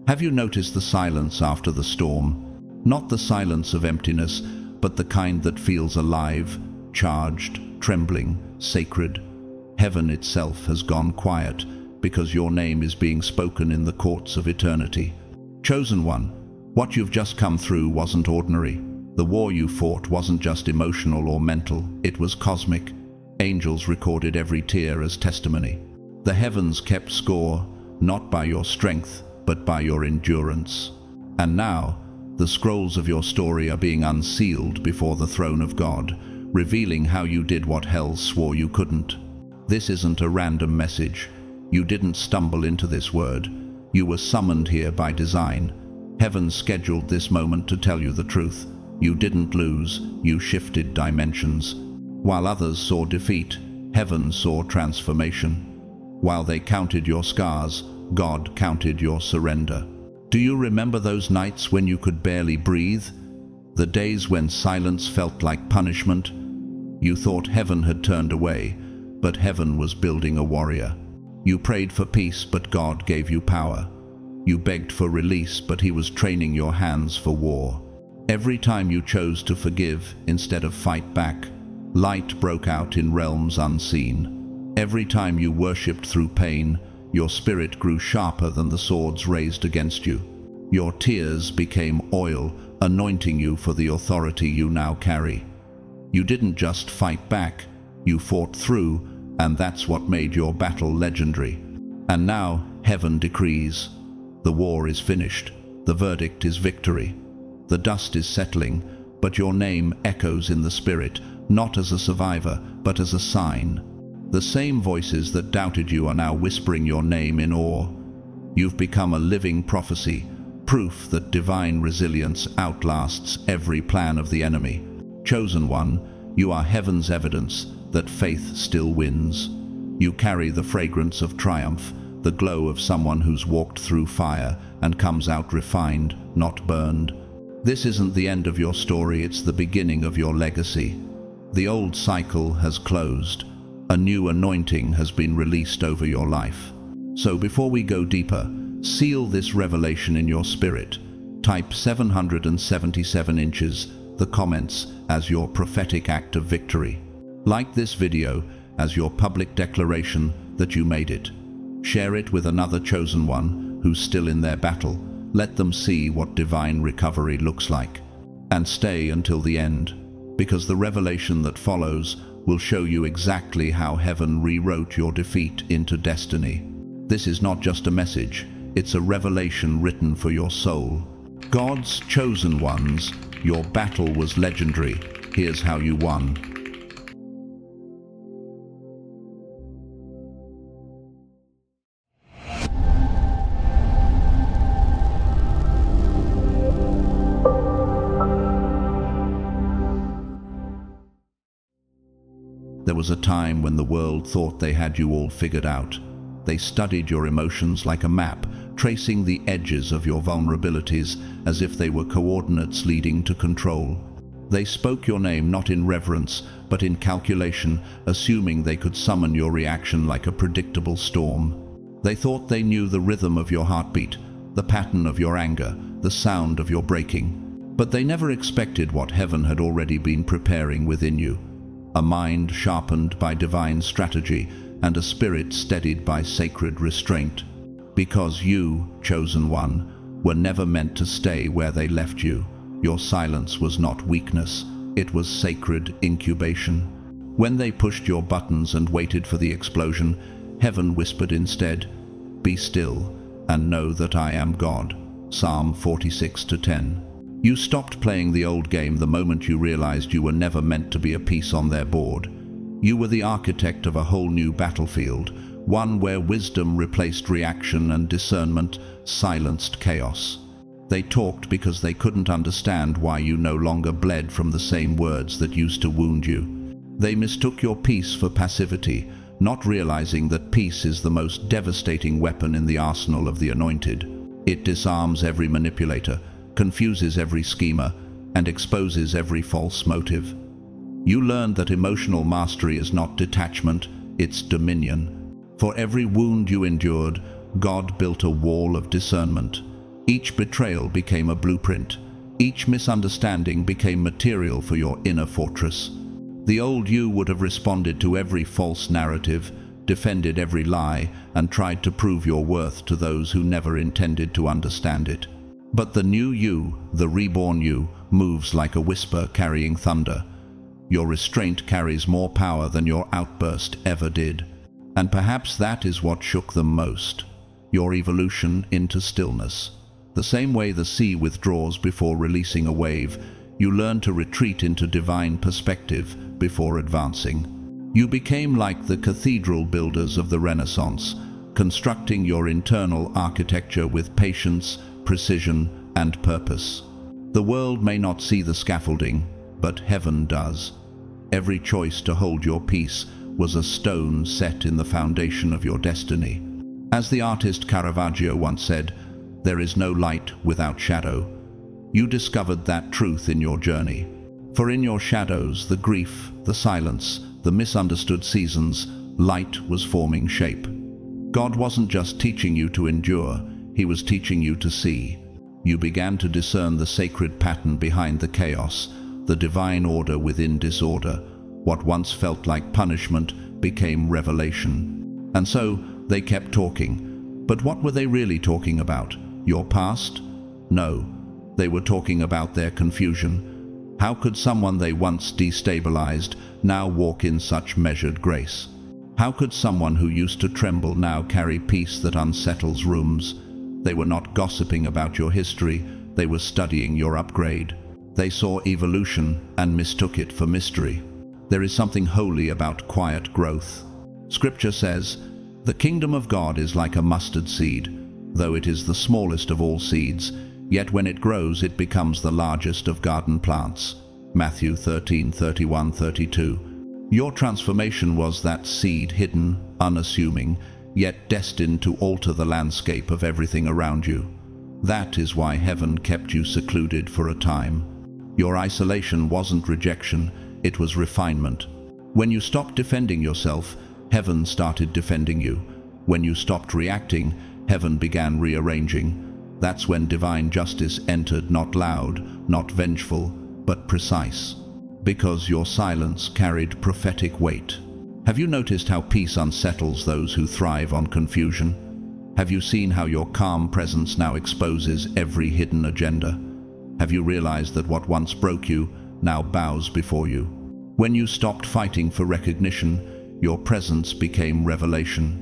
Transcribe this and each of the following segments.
Have you noticed the silence after the storm? Not the silence of emptiness, but the kind that feels alive, charged, trembling, sacred. Heaven itself has gone quiet because your name is being spoken in the courts of eternity. Chosen one, what you've just come through wasn't ordinary. The war you fought wasn't just emotional or mental, it was cosmic. Angels recorded every tear as testimony. The heavens kept score, not by your strength, but by your endurance. And now, the scrolls of your story are being unsealed before the throne of God, revealing how you did what hell swore you couldn't. This isn't a random message. You didn't stumble into this word. You were summoned here by design. Heaven scheduled this moment to tell you the truth. You didn't lose, you shifted dimensions. While others saw defeat, heaven saw transformation. While they counted your scars, God counted your surrender. Do you remember those nights when you could barely breathe? The days when silence felt like punishment? You thought heaven had turned away, but heaven was building a warrior. You prayed for peace, but God gave you power. You begged for release, but He was training your hands for war. Every time you chose to forgive instead of fight back, light broke out in realms unseen. Every time you worshipped through pain, your spirit grew sharper than the swords raised against you. Your tears became oil, anointing you for the authority you now carry. You didn't just fight back, you fought through, and that's what made your battle legendary. And now, heaven decrees. The war is finished. The verdict is victory. The dust is settling, but your name echoes in the spirit, not as a survivor, but as a sign. The same voices that doubted you are now whispering your name in awe. You've become a living prophecy, proof that divine resilience outlasts every plan of the enemy. Chosen one, you are heaven's evidence that faith still wins. You carry the fragrance of triumph, the glow of someone who's walked through fire and comes out refined, not burned. This isn't the end of your story, it's the beginning of your legacy. The old cycle has closed. A new anointing has been released over your life. So before we go deeper, seal this revelation in your spirit. Type 777 inches, the comments, as your prophetic act of victory. Like this video as your public declaration that you made it. Share it with another chosen one who's still in their battle. Let them see what divine recovery looks like. And stay until the end, because the revelation that follows will show you exactly how heaven rewrote your defeat into destiny. This is not just a message, it's a revelation written for your soul. God's chosen ones, your battle was legendary. Here's how you won. There was a time when the world thought they had you all figured out. They studied your emotions like a map, tracing the edges of your vulnerabilities as if they were coordinates leading to control. They spoke your name not in reverence, but in calculation, assuming they could summon your reaction like a predictable storm. They thought they knew the rhythm of your heartbeat, the pattern of your anger, the sound of your breaking. But they never expected what heaven had already been preparing within you. A mind sharpened by divine strategy and a spirit steadied by sacred restraint. Because you, chosen one, were never meant to stay where they left you. Your silence was not weakness, it was sacred incubation. When they pushed your buttons and waited for the explosion, heaven whispered instead, "Be still and know that I am God." Psalm 46:10. You stopped playing the old game the moment you realized you were never meant to be a piece on their board. You were the architect of a whole new battlefield, one where wisdom replaced reaction and discernment silenced chaos. They talked because they couldn't understand why you no longer bled from the same words that used to wound you. They mistook your peace for passivity, not realizing that peace is the most devastating weapon in the arsenal of the anointed. It disarms every manipulator, confuses every schemer, and exposes every false motive. You learned that emotional mastery is not detachment, it's dominion. For every wound you endured, God built a wall of discernment. Each betrayal became a blueprint. Each misunderstanding became material for your inner fortress. The old you would have responded to every false narrative, defended every lie, and tried to prove your worth to those who never intended to understand it. But the new you, the reborn you, moves like a whisper carrying thunder. Your restraint carries more power than your outburst ever did. And perhaps that is what shook them most. Your evolution into stillness. The same way the sea withdraws before releasing a wave, you learn to retreat into divine perspective before advancing. You became like the cathedral builders of the Renaissance, constructing your internal architecture with patience, precision, and purpose. The world may not see the scaffolding, but heaven does. Every choice to hold your peace was a stone set in the foundation of your destiny. As the artist Caravaggio once said, "There is no light without shadow." You discovered that truth in your journey. For in your shadows, the grief, the silence, the misunderstood seasons, light was forming shape. God wasn't just teaching you to endure, He was teaching you to see. You began to discern the sacred pattern behind the chaos, the divine order within disorder. What once felt like punishment became revelation. And so they kept talking. But what were they really talking about? Your past? No, they were talking about their confusion. How could someone they once destabilized now walk in such measured grace? How could someone who used to tremble now carry peace that unsettles rooms? They were not gossiping about your history, they were studying your upgrade. They saw evolution and mistook it for mystery. There is something holy about quiet growth. Scripture says, "The kingdom of God is like a mustard seed. Though it is the smallest of all seeds, yet when it grows it becomes the largest of garden plants." Matthew 13:31-32. Your transformation was that seed, hidden, unassuming, yet destined to alter the landscape of everything around you. That is why heaven kept you secluded for a time. Your isolation wasn't rejection, it was refinement. When you stopped defending yourself, heaven started defending you. When you stopped reacting, heaven began rearranging. That's when divine justice entered, not loud, not vengeful, but precise. Because your silence carried prophetic weight. Have you noticed how peace unsettles those who thrive on confusion? Have you seen how your calm presence now exposes every hidden agenda? Have you realized that what once broke you now bows before you? When you stopped fighting for recognition, your presence became revelation.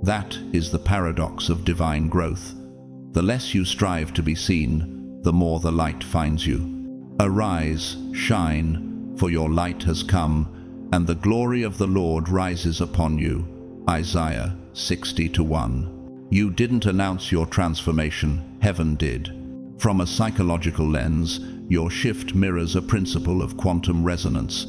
That is the paradox of divine growth. The less you strive to be seen, the more the light finds you. Arise, shine, for your light has come, and the glory of the Lord rises upon you. Isaiah 60:1. You didn't announce your transformation, heaven did. From a psychological lens, your shift mirrors a principle of quantum resonance.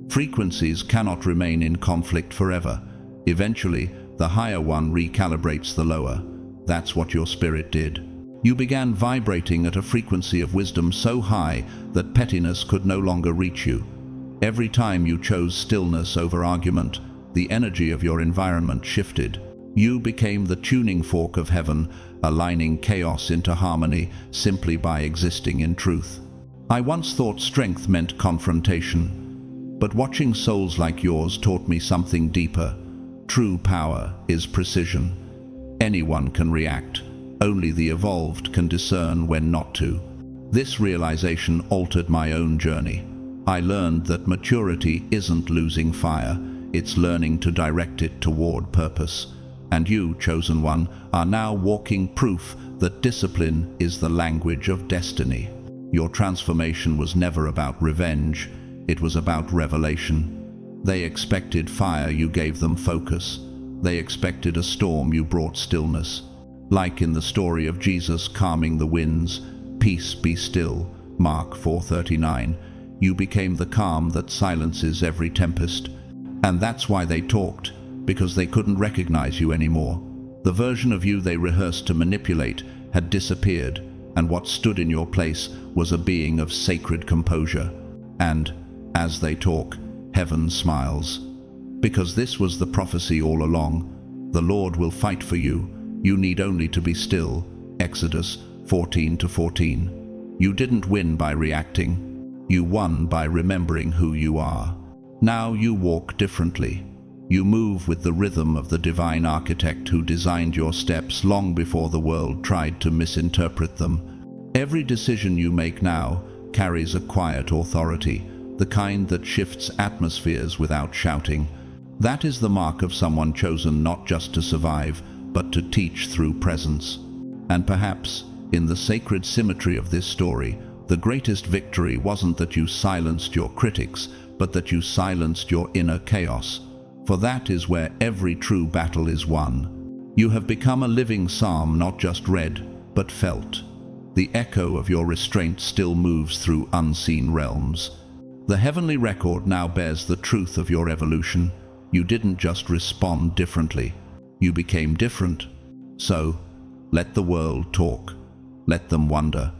Frequencies cannot remain in conflict forever. Eventually, the higher one recalibrates the lower. That's what your spirit did. You began vibrating at a frequency of wisdom so high that pettiness could no longer reach you. Every time you chose stillness over argument, the energy of your environment shifted. You became the tuning fork of heaven, aligning chaos into harmony simply by existing in truth. I once thought strength meant confrontation, but watching souls like yours taught me something deeper. True power is precision. Anyone can react. Only the evolved can discern when not to. This realization altered my own journey. I learned that maturity isn't losing fire, it's learning to direct it toward purpose. And you, chosen one, are now walking proof that discipline is the language of destiny. Your transformation was never about revenge, it was about revelation. They expected fire, you gave them focus. They expected a storm, you brought stillness. Like in the story of Jesus calming the winds, "Peace, be still," Mark 4:39. You became the calm that silences every tempest. And that's why they talked, because they couldn't recognize you anymore. The version of you they rehearsed to manipulate had disappeared, and what stood in your place was a being of sacred composure. And, as they talk, heaven smiles. Because this was the prophecy all along. The Lord will fight for you. You need only to be still. Exodus 14:14. You didn't win by reacting. You won by remembering who you are. Now you walk differently. You move with the rhythm of the divine architect who designed your steps long before the world tried to misinterpret them. Every decision you make now carries a quiet authority, the kind that shifts atmospheres without shouting. That is the mark of someone chosen not just to survive, but to teach through presence. And perhaps, in the sacred symmetry of this story, the greatest victory wasn't that you silenced your critics, but that you silenced your inner chaos. For that is where every true battle is won. You have become a living psalm, not just read, but felt. The echo of your restraint still moves through unseen realms. The heavenly record now bears the truth of your evolution. You didn't just respond differently. You became different. So, let the world talk. Let them wonder.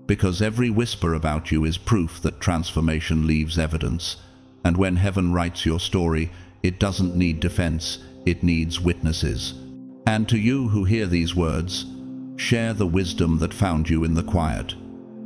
Because every whisper about you is proof that transformation leaves evidence. And when heaven writes your story, it doesn't need defense, it needs witnesses. And to you who hear these words, share the wisdom that found you in the quiet.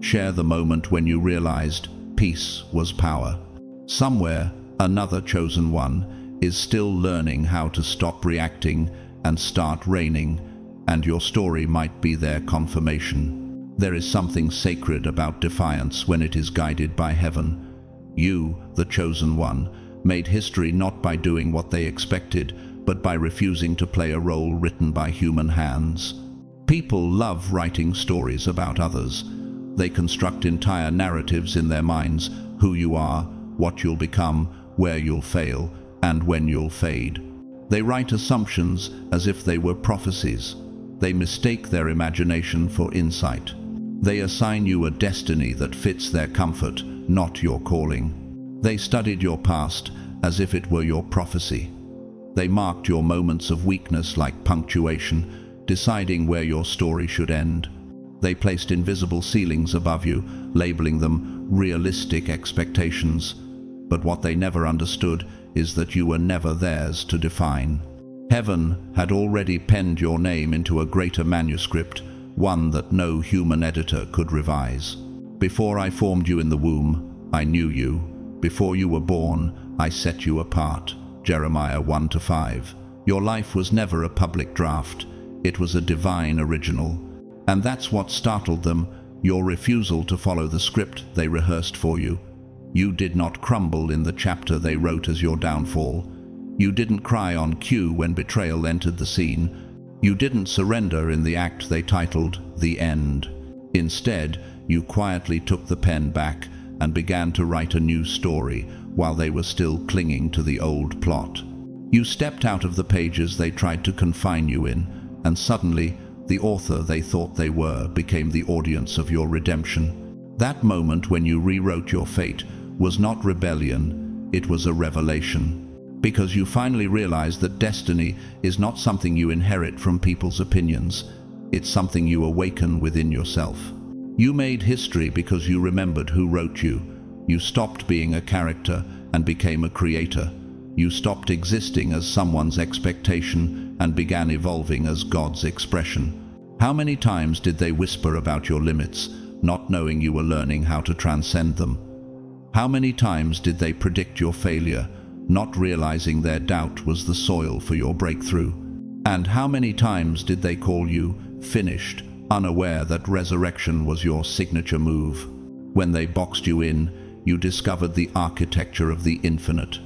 Share the moment when you realized peace was power. Somewhere, another chosen one is still learning how to stop reacting and start reigning, and your story might be their confirmation. There is something sacred about defiance when it is guided by heaven. You, the chosen one, made history not by doing what they expected, but by refusing to play a role written by human hands. People love writing stories about others. They construct entire narratives in their minds: who you are, what you'll become, where you'll fail, and when you'll fade. They write assumptions as if they were prophecies. They mistake their imagination for insight. They assign you a destiny that fits their comfort, not your calling. They studied your past as if it were your prophecy. They marked your moments of weakness like punctuation, deciding where your story should end. They placed invisible ceilings above you, labeling them realistic expectations. But what they never understood is that you were never theirs to define. Heaven had already penned your name into a greater manuscript, one that no human editor could revise. Before I formed you in the womb, I knew you. Before you were born, I set you apart. Jeremiah 1-5. Your life was never a public draft. It was a divine original. And that's what startled them, your refusal to follow the script they rehearsed for you. You did not crumble in the chapter they wrote as your downfall. You didn't cry on cue when betrayal entered the scene. You didn't surrender in the act they titled The End. Instead, you quietly took the pen back and began to write a new story while they were still clinging to the old plot. You stepped out of the pages they tried to confine you in, and suddenly, the author they thought they were became the audience of your redemption. That moment when you rewrote your fate was not rebellion, it was a revelation. Because you finally realized that destiny is not something you inherit from people's opinions, it's something you awaken within yourself. You made history because you remembered who wrote you. You stopped being a character and became a creator. You stopped existing as someone's expectation and began evolving as God's expression. How many times did they whisper about your limits, not knowing you were learning how to transcend them? How many times did they predict your failure, not realizing their doubt was the soil for your breakthrough? And how many times did they call you finished, unaware that resurrection was your signature move? When they boxed you in, you discovered the architecture of the infinite.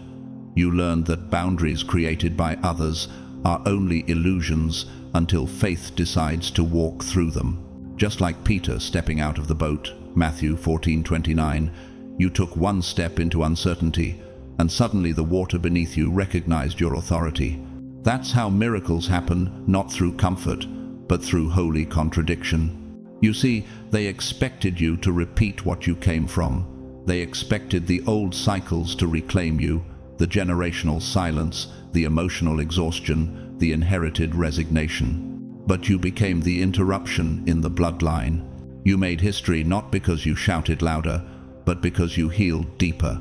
You learned that boundaries created by others are only illusions until faith decides to walk through them. Just like Peter stepping out of the boat, Matthew 14:29, you took one step into uncertainty, and suddenly the water beneath you recognized your authority. That's how miracles happen, not through comfort, but through holy contradiction. You see, they expected you to repeat what you came from. They expected the old cycles to reclaim you, the generational silence, the emotional exhaustion, the inherited resignation. But you became the interruption in the bloodline. You made history not because you shouted louder, but because you healed deeper.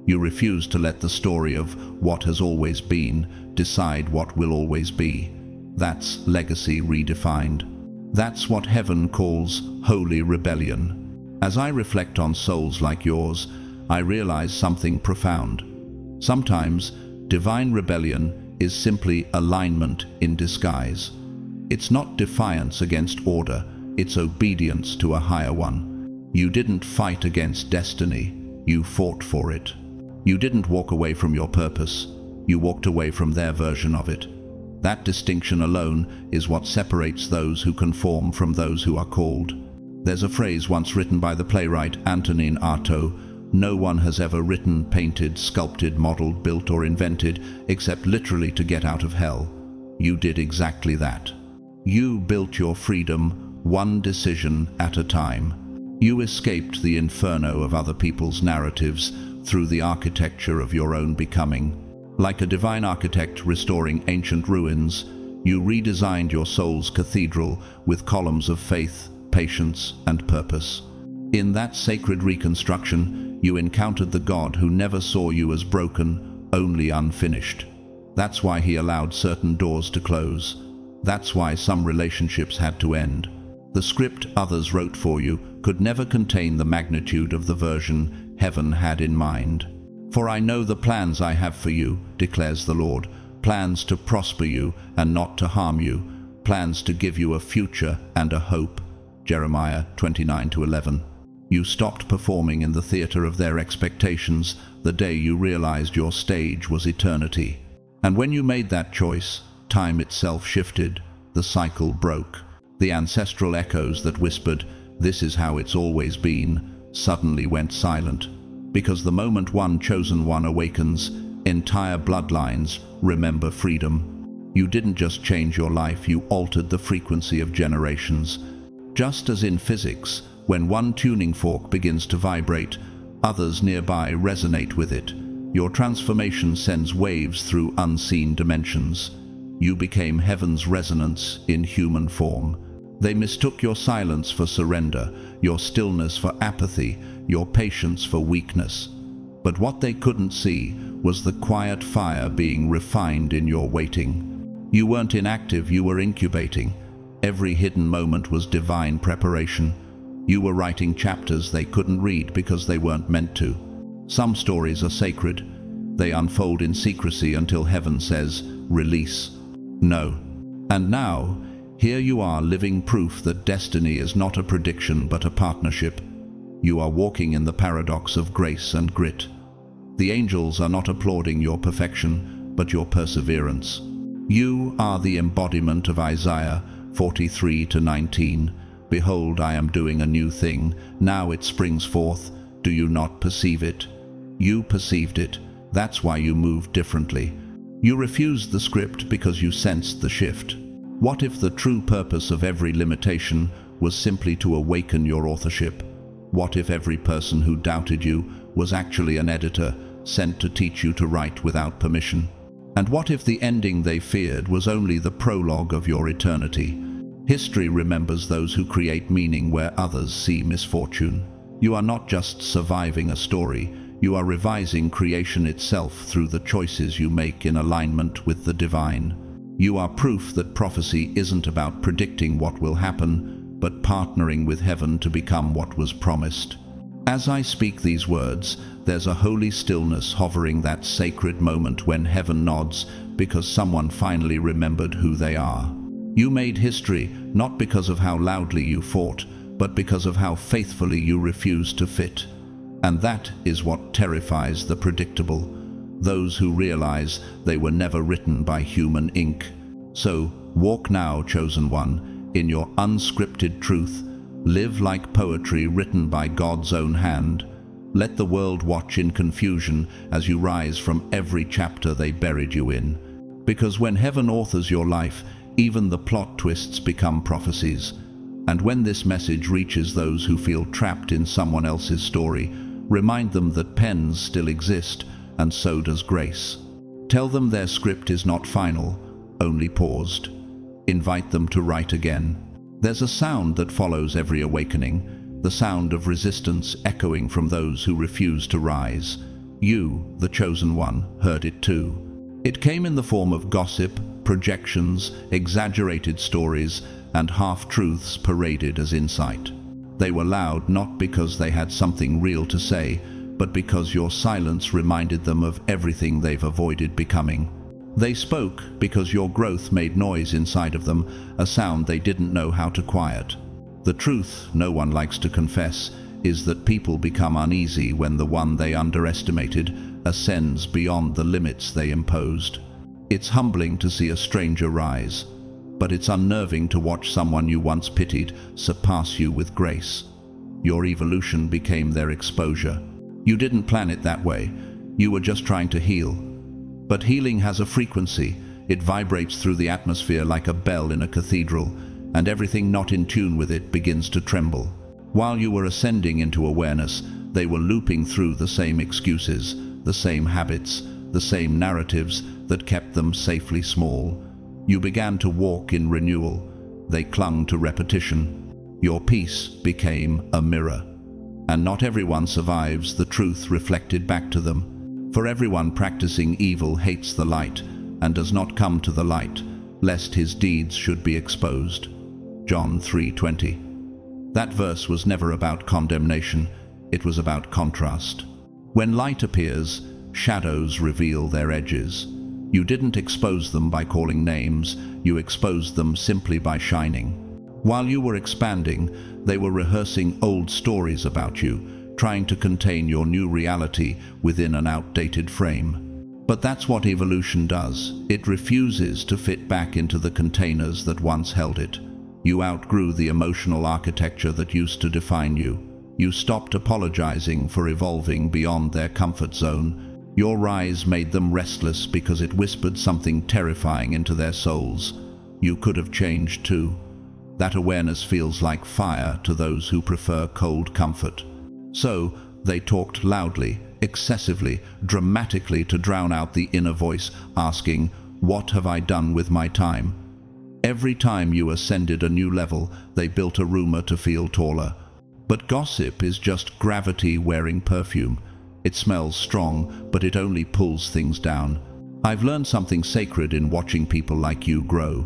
You refused to let the story of what has always been decide what will always be. That's legacy redefined. That's what heaven calls holy rebellion. As I reflect on souls like yours, I realize something profound. Sometimes, divine rebellion is simply alignment in disguise. It's not defiance against order, it's obedience to a higher one. You didn't fight against destiny, you fought for it. You didn't walk away from your purpose, you walked away from their version of it. That distinction alone is what separates those who conform from those who are called. There's a phrase once written by the playwright Antonin Artaud: "No one has ever written, painted, sculpted, modeled, built, or invented except literally to get out of hell." You did exactly that. You built your freedom one decision at a time. You escaped the inferno of other people's narratives through the architecture of your own becoming. Like a divine architect restoring ancient ruins, you redesigned your soul's cathedral with columns of faith, patience, and purpose. In that sacred reconstruction, you encountered the God who never saw you as broken, only unfinished. That's why he allowed certain doors to close. That's why some relationships had to end. The script others wrote for you could never contain the magnitude of the version heaven had in mind. "For I know the plans I have for you," declares the Lord, "plans to prosper you and not to harm you, plans to give you a future and a hope." Jeremiah 29-11. You stopped performing in the theater of their expectations the day you realized your stage was eternity. And when you made that choice, time itself shifted, the cycle broke. The ancestral echoes that whispered, "This is how it's always been," suddenly went silent. Because the moment one chosen one awakens, entire bloodlines remember freedom. You didn't just change your life, you altered the frequency of generations. Just as in physics, when one tuning fork begins to vibrate, others nearby resonate with it. Your transformation sends waves through unseen dimensions. You became heaven's resonance in human form. They mistook your silence for surrender, your stillness for apathy, your patience for weakness. But what they couldn't see was the quiet fire being refined in your waiting. You weren't inactive, you were incubating. Every hidden moment was divine preparation. You were writing chapters they couldn't read because they weren't meant to. Some stories are sacred. They unfold in secrecy until heaven says, "Release." No. And now, here you are, living proof that destiny is not a prediction but a partnership. You are walking in the paradox of grace and grit. The angels are not applauding your perfection, but your perseverance. You are the embodiment of Isaiah 43-19. "Behold, I am doing a new thing. Now it springs forth. Do you not perceive it?" You perceived it. That's why you moved differently. You refused the script because you sensed the shift. What if the true purpose of every limitation was simply to awaken your authorship? What if every person who doubted you was actually an editor sent to teach you to write without permission? And what if the ending they feared was only the prologue of your eternity? History remembers those who create meaning where others see misfortune. You are not just surviving a story, you are revising creation itself through the choices you make in alignment with the divine. You are proof that prophecy isn't about predicting what will happen, but partnering with heaven to become what was promised. As I speak these words, there's a holy stillness hovering, that sacred moment when heaven nods because someone finally remembered who they are. You made history not because of how loudly you fought, but because of how faithfully you refused to fit. And that is what terrifies the predictable, those who realize they were never written by human ink. So, walk now, chosen one, in your unscripted truth. Live like poetry written by God's own hand. Let the world watch in confusion as you rise from every chapter they buried you in. Because when heaven authors your life, even the plot twists become prophecies. And when this message reaches those who feel trapped in someone else's story, remind them that pens still exist, and so does grace. Tell them their script is not final, only paused. Invite them to write again. There's a sound that follows every awakening, the sound of resistance echoing from those who refuse to rise. You, the chosen one, heard it too. It came in the form of gossip, projections, exaggerated stories, and half-truths paraded as insight. They were loud not because they had something real to say, but because your silence reminded them of everything they've avoided becoming. They spoke because your growth made noise inside of them, a sound they didn't know how to quiet. The truth no one likes to confess is that people become uneasy when the one they underestimated ascends beyond the limits they imposed. It's humbling to see a stranger rise, but it's unnerving to watch someone you once pitied surpass you with grace. Your evolution became their exposure. You didn't plan it that way. You were just trying to heal. But healing has a frequency. It vibrates through the atmosphere like a bell in a cathedral, and everything not in tune with it begins to tremble. While you were ascending into awareness, they were looping through the same excuses, the same habits, the same narratives that kept them safely small. You began to walk in renewal. They clung to repetition. Your peace became a mirror. And not everyone survives the truth reflected back to them. For everyone practicing evil hates the light, and does not come to the light, lest his deeds should be exposed. John 3:20. That verse was never about condemnation, it was about contrast. When light appears, shadows reveal their edges. You didn't expose them by calling names, you exposed them simply by shining. While you were expanding, they were rehearsing old stories about you, trying to contain your new reality within an outdated frame. But that's what evolution does. It refuses to fit back into the containers that once held it. You outgrew the emotional architecture that used to define you. You stopped apologizing for evolving beyond their comfort zone. Your rise made them restless because it whispered something terrifying into their souls. You could have changed too. That awareness feels like fire to those who prefer cold comfort. So they talked loudly, excessively, dramatically to drown out the inner voice asking, "What have I done with my time?" Every time you ascended a new level, they built a rumor to feel taller. But gossip is just gravity wearing perfume. It smells strong, but it only pulls things down. I've learned something sacred in watching people like you grow.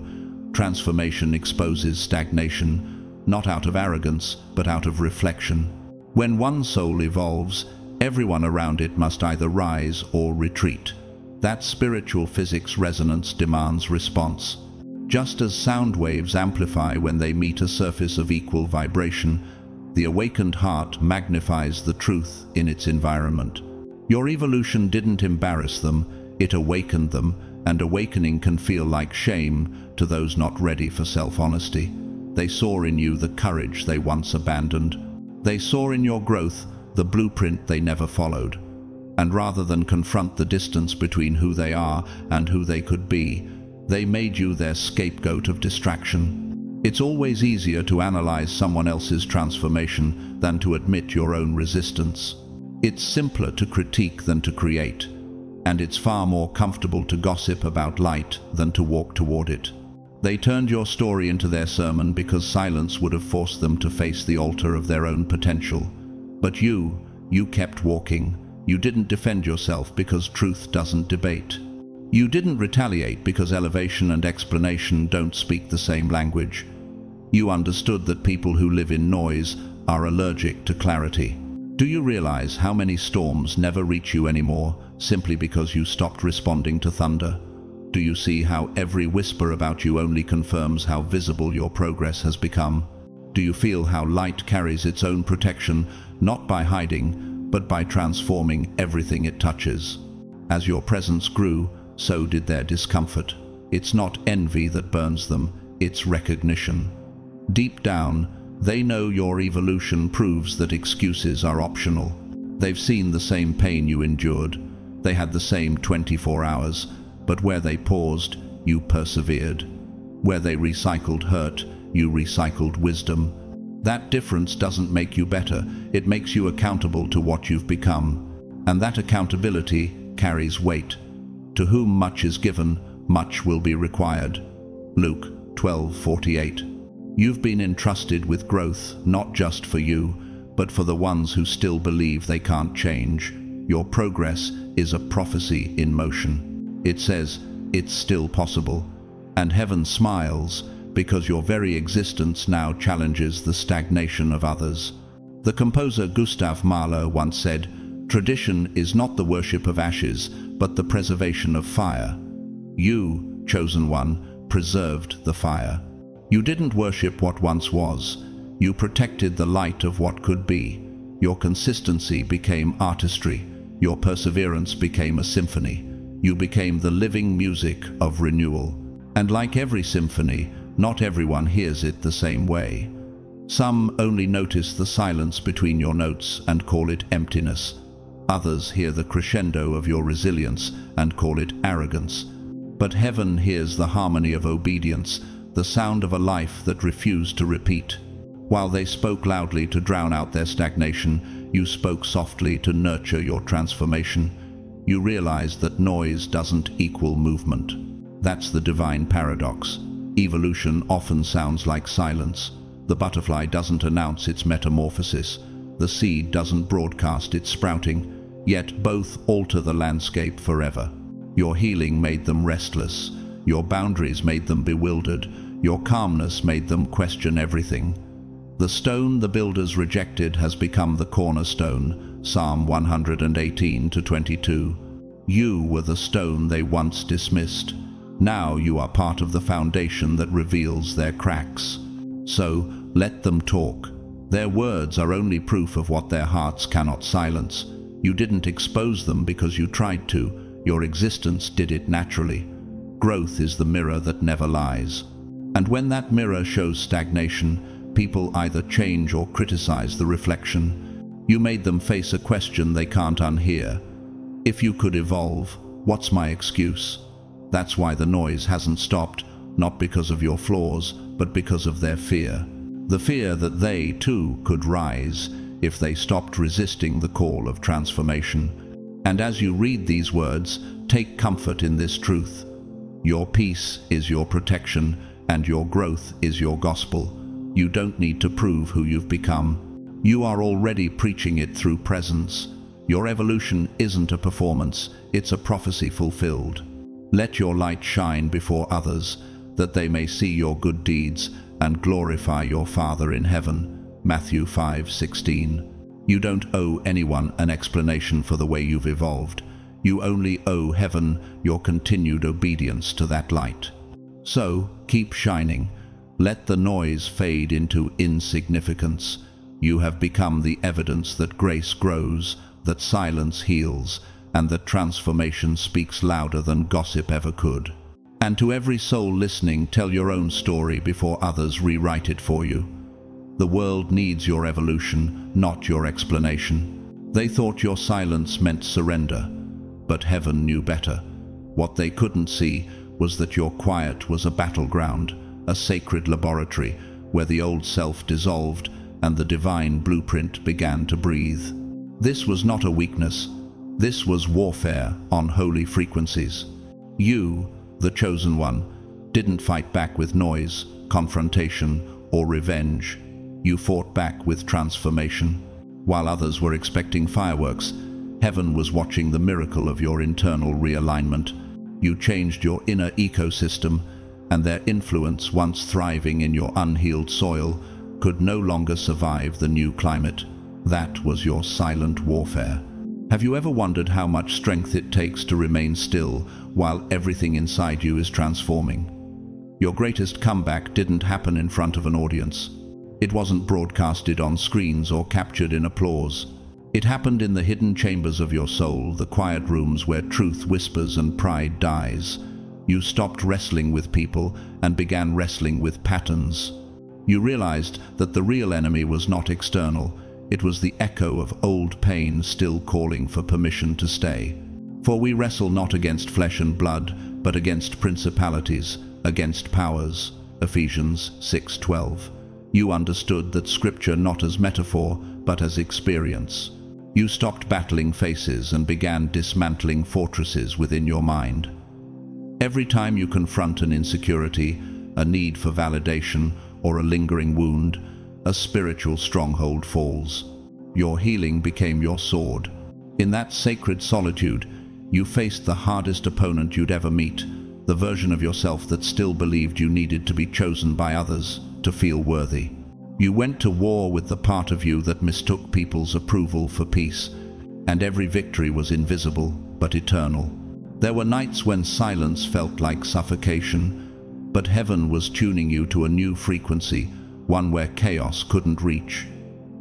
Transformation exposes stagnation, not out of arrogance, but out of reflection. When one soul evolves, everyone around it must either rise or retreat. That spiritual physics resonance demands response. Just as sound waves amplify when they meet a surface of equal vibration, the awakened heart magnifies the truth in its environment. Your evolution didn't embarrass them, it awakened them, and awakening can feel like shame to those not ready for self-honesty. They saw in you the courage they once abandoned. They saw in your growth the blueprint they never followed. And rather than confront the distance between who they are and who they could be, they made you their scapegoat of distraction. It's always easier to analyze someone else's transformation than to admit your own resistance. It's simpler to critique than to create, and it's far more comfortable to gossip about light than to walk toward it. They turned your story into their sermon because silence would have forced them to face the altar of their own potential. But you kept walking. You didn't defend yourself because truth doesn't debate. You didn't retaliate because elevation and explanation don't speak the same language. You understood that people who live in noise are allergic to clarity. Do you realize how many storms never reach you anymore simply because you stopped responding to thunder? Do you see how every whisper about you only confirms how visible your progress has become? Do you feel how light carries its own protection, not by hiding, but by transforming everything it touches? As your presence grew, so did their discomfort. It's not envy that burns them, it's recognition. Deep down, they know your evolution proves that excuses are optional. They've seen the same pain you endured. They had the same 24 hours, but where they paused, you persevered. Where they recycled hurt, you recycled wisdom. That difference doesn't make you better, it makes you accountable to what you've become. And that accountability carries weight. To whom much is given, much will be required. Luke 12:48. You've been entrusted with growth, not just for you, but for the ones who still believe they can't change. Your progress is a prophecy in motion. It says, it's still possible. And heaven smiles, because your very existence now challenges the stagnation of others. The composer Gustav Mahler once said, "Tradition is not the worship of ashes, but the preservation of fire." You, chosen one, preserved the fire. You didn't worship what once was. You protected the light of what could be. Your consistency became artistry. Your perseverance became a symphony. You became the living music of renewal. And like every symphony, not everyone hears it the same way. Some only notice the silence between your notes and call it emptiness. Others hear the crescendo of your resilience and call it arrogance. But heaven hears the harmony of obedience, the sound of a life that refused to repeat. While they spoke loudly to drown out their stagnation, you spoke softly to nurture your transformation. You realized that noise doesn't equal movement. That's the divine paradox. Evolution often sounds like silence. The butterfly doesn't announce its metamorphosis. The seed doesn't broadcast its sprouting. Yet both alter the landscape forever. Your healing made them restless. Your boundaries made them bewildered. Your calmness made them question everything. The stone the builders rejected has become the cornerstone. Psalm 118:22. You were the stone they once dismissed. Now you are part of the foundation that reveals their cracks. So, let them talk. Their words are only proof of what their hearts cannot silence. You didn't expose them because you tried to. Your existence did it naturally. Growth is the mirror that never lies. And when that mirror shows stagnation, people either change or criticize the reflection. You made them face a question they can't unhear. If you could evolve, what's my excuse? That's why the noise hasn't stopped, not because of your flaws, but because of their fear. The fear that they, too, could rise if they stopped resisting the call of transformation. And as you read these words, take comfort in this truth. Your peace is your protection, and your growth is your gospel. You don't need to prove who you've become. You are already preaching it through presence. Your evolution isn't a performance, it's a prophecy fulfilled. Let your light shine before others, that they may see your good deeds and glorify your Father in heaven. Matthew 5:16. You don't owe anyone an explanation for the way you've evolved. You only owe heaven your continued obedience to that light. So, keep shining. Let the noise fade into insignificance. You have become the evidence that grace grows, that silence heals, and that transformation speaks louder than gossip ever could. And to every soul listening, tell your own story before others rewrite it for you. The world needs your evolution, not your explanation. They thought your silence meant surrender, but heaven knew better. What they couldn't see was that your quiet was a battleground, a sacred laboratory where the old self dissolved and the divine blueprint began to breathe. This was not a weakness. This was warfare on holy frequencies. You, the chosen one, didn't fight back with noise, confrontation, or revenge. You fought back with transformation. While others were expecting fireworks, heaven was watching the miracle of your internal realignment. You changed your inner ecosystem, and their influence, once thriving in your unhealed soil, could no longer survive the new climate. That was your silent warfare. Have you ever wondered how much strength it takes to remain still while everything inside you is transforming? Your greatest comeback didn't happen in front of an audience. It wasn't broadcasted on screens or captured in applause. It happened in the hidden chambers of your soul, the quiet rooms where truth whispers and pride dies. You stopped wrestling with people and began wrestling with patterns. You realized that the real enemy was not external. It was the echo of old pain still calling for permission to stay. For we wrestle not against flesh and blood, but against principalities, against powers. Ephesians 6:12. You understood that Scripture not as metaphor, but as experience. You stopped battling faces and began dismantling fortresses within your mind. Every time you confront an insecurity, a need for validation, or a lingering wound, a spiritual stronghold falls. Your healing became your sword. In that sacred solitude, you faced the hardest opponent you'd ever meet, the version of yourself that still believed you needed to be chosen by others to feel worthy. You went to war with the part of you that mistook people's approval for peace, and every victory was invisible but eternal. There were nights when silence felt like suffocation, but heaven was tuning you to a new frequency, one where chaos couldn't reach.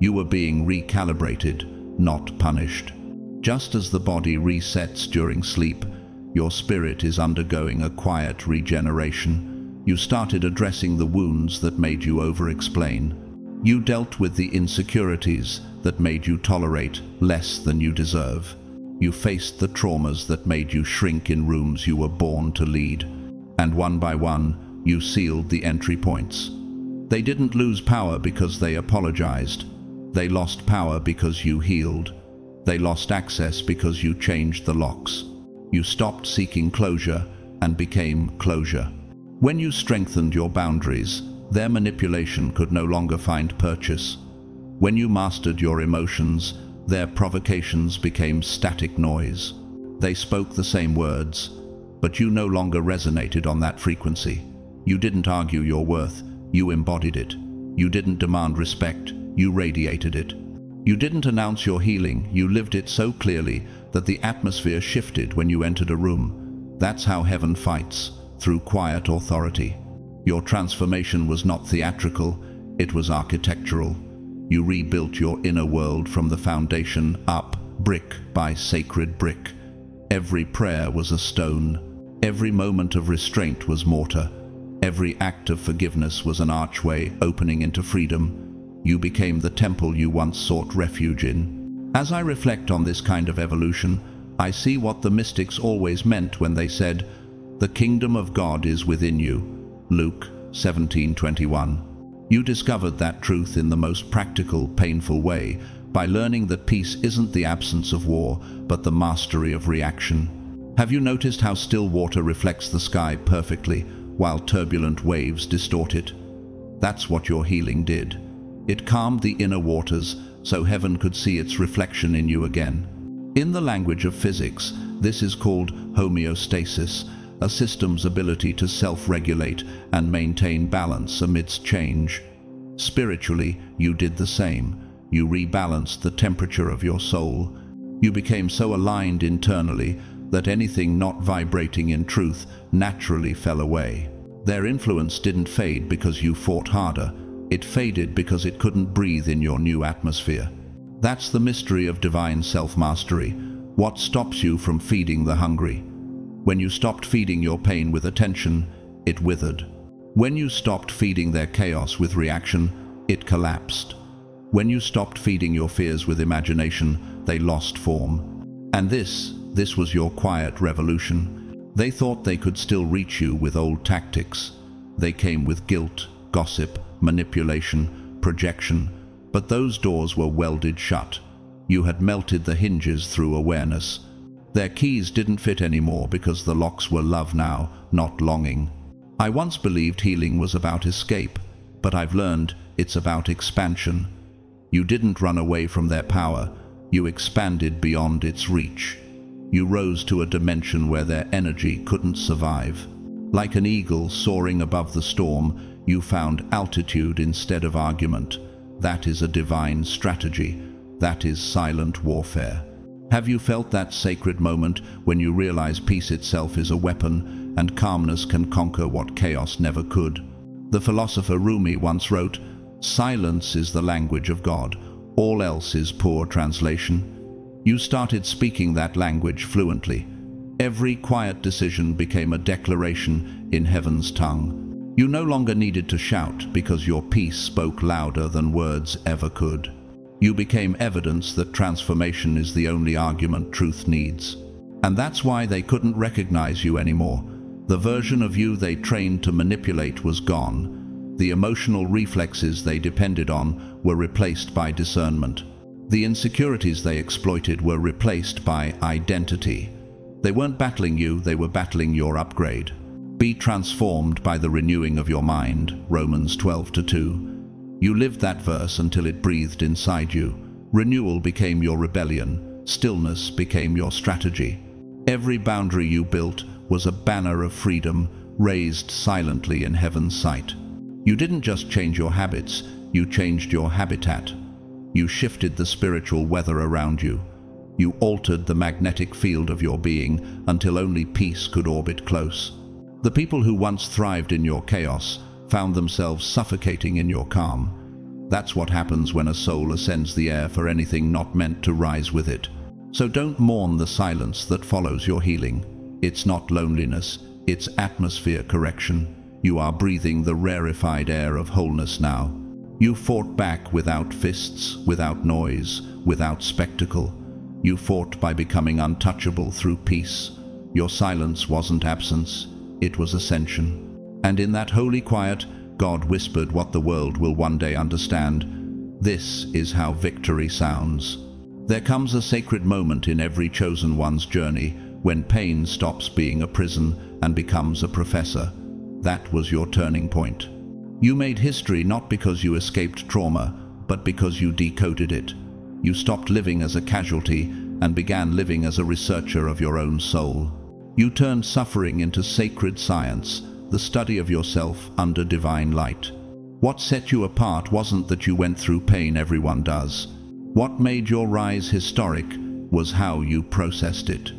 You were being recalibrated, not punished. Just as the body resets during sleep, your spirit is undergoing a quiet regeneration. You started addressing the wounds that made you over-explain. You dealt with the insecurities that made you tolerate less than you deserve. You faced the traumas that made you shrink in rooms you were born to lead. And one by one, you sealed the entry points. They didn't lose power because they apologized. They lost power because you healed. They lost access because you changed the locks. You stopped seeking closure and became closure. When you strengthened your boundaries, their manipulation could no longer find purchase. When you mastered your emotions, their provocations became static noise. They spoke the same words, but you no longer resonated on that frequency. You didn't argue your worth, you embodied it. You didn't demand respect, you radiated it. You didn't announce your healing, you lived it so clearly that the atmosphere shifted when you entered a room. That's how heaven fights, through quiet authority. Your transformation was not theatrical, it was architectural. You rebuilt your inner world from the foundation up, brick by sacred brick. Every prayer was a stone. Every moment of restraint was mortar. Every act of forgiveness was an archway opening into freedom. You became the temple you once sought refuge in. As I reflect on this kind of evolution, I see what the mystics always meant when they said, "The kingdom of God is within you." Luke 17:21. You discovered that truth in the most practical, painful way, by learning that peace isn't the absence of war, but the mastery of reaction. Have you noticed how still water reflects the sky perfectly, while turbulent waves distort it? That's what your healing did. It calmed the inner waters, so heaven could see its reflection in you again. In the language of physics, this is called homeostasis, a system's ability to self-regulate and maintain balance amidst change. Spiritually, you did the same. You rebalanced the temperature of your soul. You became so aligned internally that anything not vibrating in truth naturally fell away. Their influence didn't fade because you fought harder. It faded because it couldn't breathe in your new atmosphere. That's the mystery of divine self-mastery. What stops you from feeding the hungry? When you stopped feeding your pain with attention, it withered. When you stopped feeding their chaos with reaction, it collapsed. When you stopped feeding your fears with imagination, they lost form. And this was your quiet revolution. They thought they could still reach you with old tactics. They came with guilt, gossip, manipulation, projection, but those doors were welded shut. You had melted the hinges through awareness. Their keys didn't fit anymore because the locks were love now, not longing. I once believed healing was about escape, but I've learned it's about expansion. You didn't run away from their power, you expanded beyond its reach. You rose to a dimension where their energy couldn't survive. Like an eagle soaring above the storm, you found altitude instead of argument. That is a divine strategy. That is silent warfare. Have you felt that sacred moment when you realize peace itself is a weapon and calmness can conquer what chaos never could? The philosopher Rumi once wrote, "Silence is the language of God. All else is poor translation." You started speaking that language fluently. Every quiet decision became a declaration in heaven's tongue. You no longer needed to shout because your peace spoke louder than words ever could. You became evidence that transformation is the only argument truth needs. And that's why they couldn't recognize you anymore. The version of you they trained to manipulate was gone. The emotional reflexes they depended on were replaced by discernment. The insecurities they exploited were replaced by identity. They weren't battling you, they were battling your upgrade. Be transformed by the renewing of your mind, Romans 12:2. You lived that verse until it breathed inside you. Renewal became your rebellion. Stillness became your strategy. Every boundary you built was a banner of freedom raised silently in heaven's sight. You didn't just change your habits, you changed your habitat. You shifted the spiritual weather around you. You altered the magnetic field of your being until only peace could orbit close. The people who once thrived in your chaos found themselves suffocating in your calm. That's what happens when a soul ascends the air for anything not meant to rise with it. So don't mourn the silence that follows your healing. It's not loneliness, it's atmosphere correction. You are breathing the rarefied air of wholeness now. You fought back without fists, without noise, without spectacle. You fought by becoming untouchable through peace. Your silence wasn't absence, it was ascension. And in that holy quiet, God whispered what the world will one day understand. This is how victory sounds. There comes a sacred moment in every chosen one's journey when pain stops being a prison and becomes a professor. That was your turning point. You made history not because you escaped trauma, but because you decoded it. You stopped living as a casualty and began living as a researcher of your own soul. You turned suffering into sacred science, the study of yourself under divine light. What set you apart wasn't that you went through pain everyone does. What made your rise historic was how you processed it.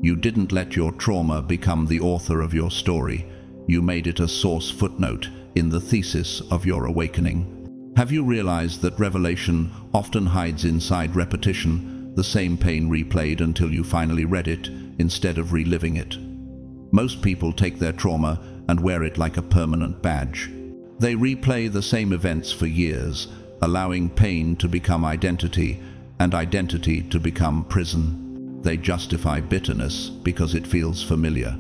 You didn't let your trauma become the author of your story. You made it a source footnote in the thesis of your awakening. Have you realized that revelation often hides inside repetition, the same pain replayed until you finally read it instead of reliving it? Most people take their trauma and wear it like a permanent badge. They replay the same events for years, allowing pain to become identity and identity to become prison. They justify bitterness because it feels familiar.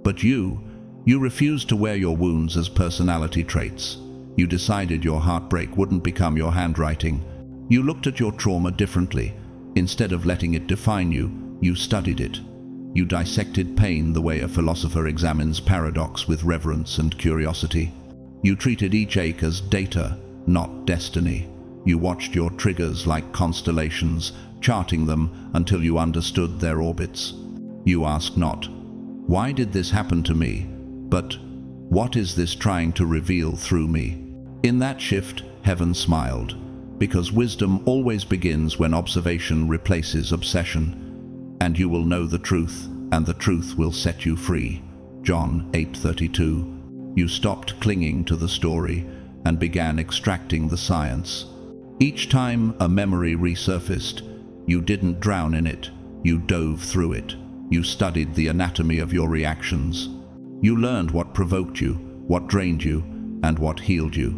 But you refused to wear your wounds as personality traits. You decided your heartbreak wouldn't become your handwriting. You looked at your trauma differently. Instead of letting it define you, you studied it. You dissected pain the way a philosopher examines paradox with reverence and curiosity. You treated each ache as data, not destiny. You watched your triggers like constellations, charting them until you understood their orbits. You asked not, "Why did this happen to me?" but "What is this trying to reveal through me?" In that shift, heaven smiled, because wisdom always begins when observation replaces obsession. And you will know the truth, and the truth will set you free. John 8:32. You stopped clinging to the story and began extracting the science. Each time a memory resurfaced, you didn't drown in it, you dove through it. You studied the anatomy of your reactions. You learned what provoked you, what drained you, and what healed you.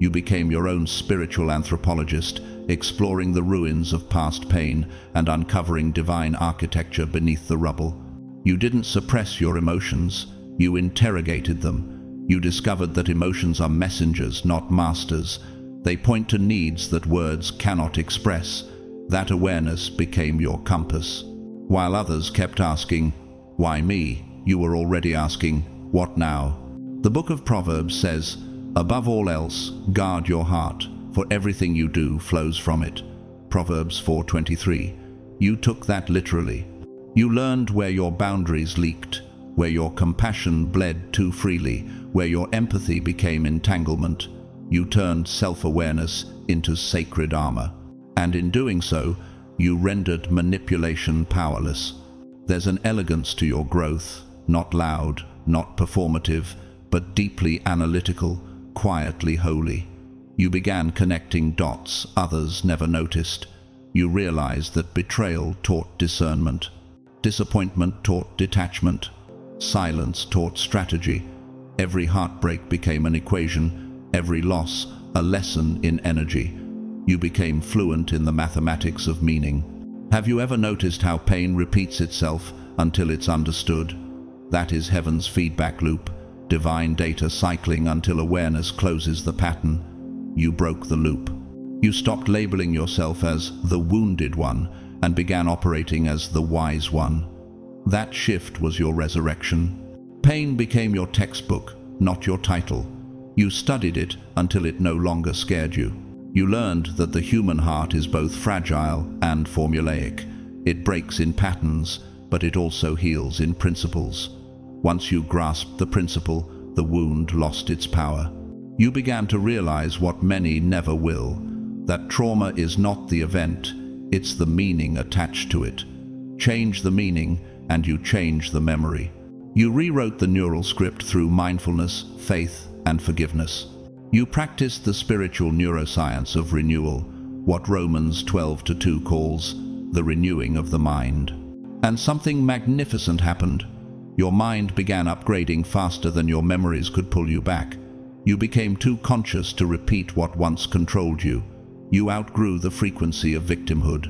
You became your own spiritual anthropologist, exploring the ruins of past pain and uncovering divine architecture beneath the rubble. You didn't suppress your emotions, you interrogated them. You discovered that emotions are messengers, not masters. They point to needs that words cannot express. That awareness became your compass. While others kept asking, "Why me?" you were already asking, "What now?" The book of Proverbs says, "Above all else, guard your heart, for everything you do flows from it." Proverbs 4:23. You took that literally. You learned where your boundaries leaked, where your compassion bled too freely, where your empathy became entanglement. You turned self-awareness into sacred armor. And in doing so, you rendered manipulation powerless. There's an elegance to your growth, not loud, not performative, but deeply analytical, quietly holy. You began connecting dots others never noticed. You realized that betrayal taught discernment. Disappointment taught detachment. Silence taught strategy. Every heartbreak became an equation, every loss a lesson in energy. You became fluent in the mathematics of meaning. Have you ever noticed how pain repeats itself until it's understood? That is heaven's feedback loop, divine data cycling until awareness closes the pattern. You broke the loop. You stopped labeling yourself as the wounded one and began operating as the wise one. That shift was your resurrection. Pain became your textbook, not your title. You studied it until it no longer scared you. You learned that the human heart is both fragile and formulaic. It breaks in patterns, but it also heals in principles. Once you grasped the principle, the wound lost its power. You began to realize what many never will, that trauma is not the event, it's the meaning attached to it. Change the meaning, and you change the memory. You rewrote the neural script through mindfulness, faith, and forgiveness. You practiced the spiritual neuroscience of renewal, what Romans 12:2 calls the renewing of the mind. And something magnificent happened. Your mind began upgrading faster than your memories could pull you back. You became too conscious to repeat what once controlled you. You outgrew the frequency of victimhood.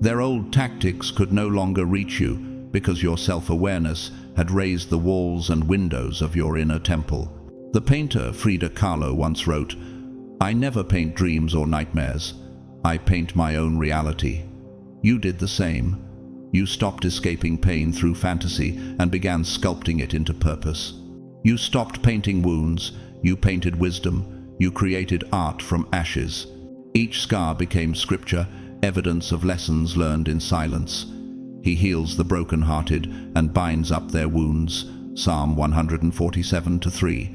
Their old tactics could no longer reach you because your self-awareness had raised the walls and windows of your inner temple. The painter Frida Kahlo once wrote, "I never paint dreams or nightmares. I paint my own reality." You did the same. You stopped escaping pain through fantasy and began sculpting it into purpose. You stopped painting wounds, you painted wisdom, you created art from ashes. Each scar became scripture, evidence of lessons learned in silence. He heals the broken-hearted and binds up their wounds, Psalm 147:3.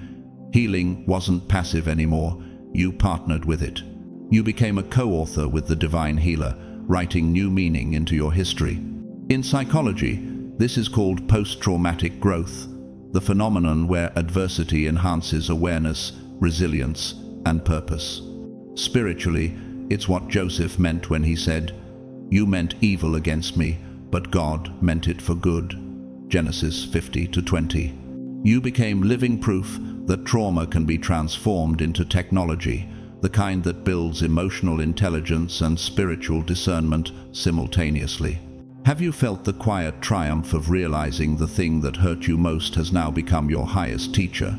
Healing wasn't passive anymore, you partnered with it. You became a co-author with the divine healer, writing new meaning into your history. In psychology, this is called post-traumatic growth, the phenomenon where adversity enhances awareness, resilience, and purpose. Spiritually, it's what Joseph meant when he said, "You meant evil against me, but God meant it for good." Genesis 50:20. You became living proof that trauma can be transformed into technology, the kind that builds emotional intelligence and spiritual discernment simultaneously. Have you felt the quiet triumph of realizing the thing that hurt you most has now become your highest teacher?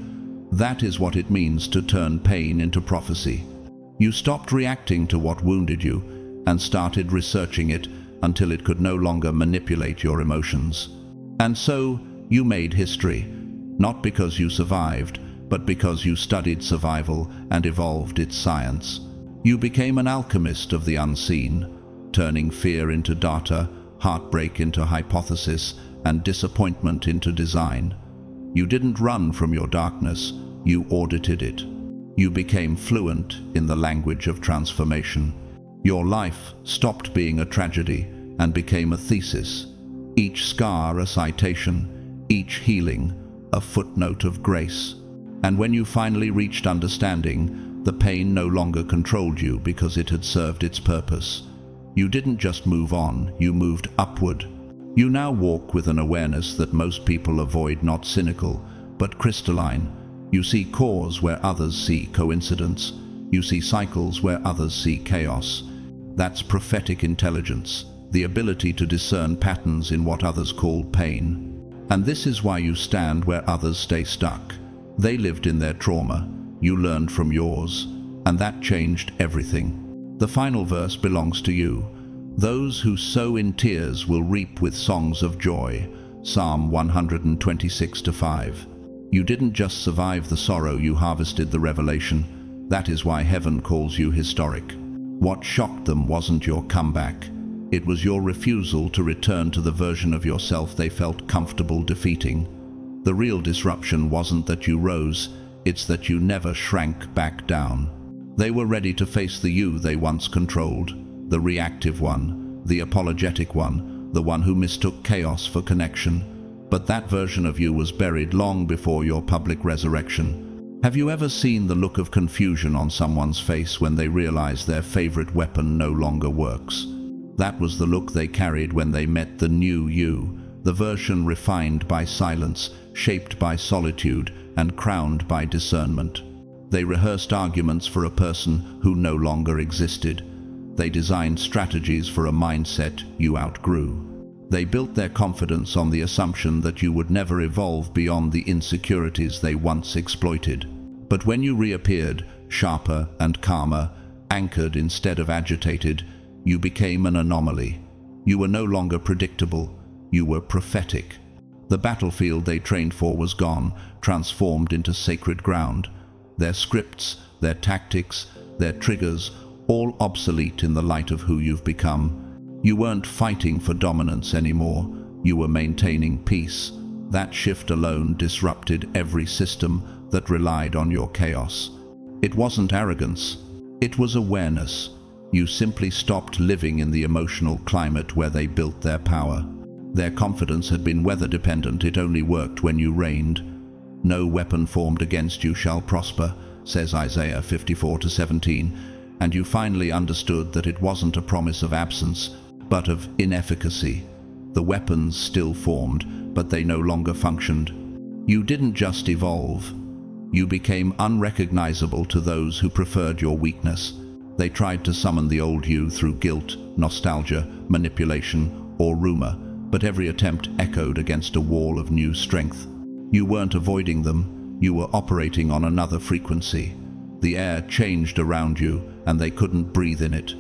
That is what it means to turn pain into prophecy. You stopped reacting to what wounded you and started researching it until it could no longer manipulate your emotions. And so, you made history, not because you survived, but because you studied survival and evolved its science. You became an alchemist of the unseen, turning fear into data, heartbreak into hypothesis, and disappointment into design. You didn't run from your darkness, you audited it. You became fluent in the language of transformation. Your life stopped being a tragedy and became a thesis, each scar a citation, each healing a footnote of grace. And when you finally reached understanding, the pain no longer controlled you because it had served its purpose. You didn't just move on, you moved upward. You now walk with an awareness that most people avoid, not cynical, but crystalline. You see cause where others see coincidence. You see cycles where others see chaos. That's prophetic intelligence, the ability to discern patterns in what others call pain. And this is why you stand where others stay stuck. They lived in their trauma, you learned from yours, and that changed everything. The final verse belongs to you. Those who sow in tears will reap with songs of joy, Psalm 126:5. You didn't just survive the sorrow, you harvested the revelation. That is why heaven calls you historic. What shocked them wasn't your comeback. It was your refusal to return to the version of yourself they felt comfortable defeating. The real disruption wasn't that you rose, it's that you never shrank back down. They were ready to face the you they once controlled, the reactive one, the apologetic one, the one who mistook chaos for connection. But that version of you was buried long before your public resurrection. Have you ever seen the look of confusion on someone's face when they realize their favorite weapon no longer works? That was the look they carried when they met the new you, the version refined by silence, shaped by solitude, and crowned by discernment. They rehearsed arguments for a person who no longer existed. They designed strategies for a mindset you outgrew. They built their confidence on the assumption that you would never evolve beyond the insecurities they once exploited. But when you reappeared, sharper and calmer, anchored instead of agitated, you became an anomaly. You were no longer predictable, you were prophetic. The battlefield they trained for was gone, transformed into sacred ground. Their scripts, their tactics, their triggers, all obsolete in the light of who you've become. You weren't fighting for dominance anymore, you were maintaining peace. That shift alone disrupted every system that relied on your chaos. It wasn't arrogance, it was awareness. You simply stopped living in the emotional climate where they built their power. Their confidence had been weather-dependent, it only worked when you reigned. No weapon formed against you shall prosper, says Isaiah 54:17, and you finally understood that it wasn't a promise of absence, but of inefficacy. The weapons still formed, but they no longer functioned. You didn't just evolve. You became unrecognizable to those who preferred your weakness. They tried to summon the old you through guilt, nostalgia, manipulation, or rumor, but every attempt echoed against a wall of new strength. You weren't avoiding them, you were operating on another frequency. The air changed around you, and they couldn't breathe in it.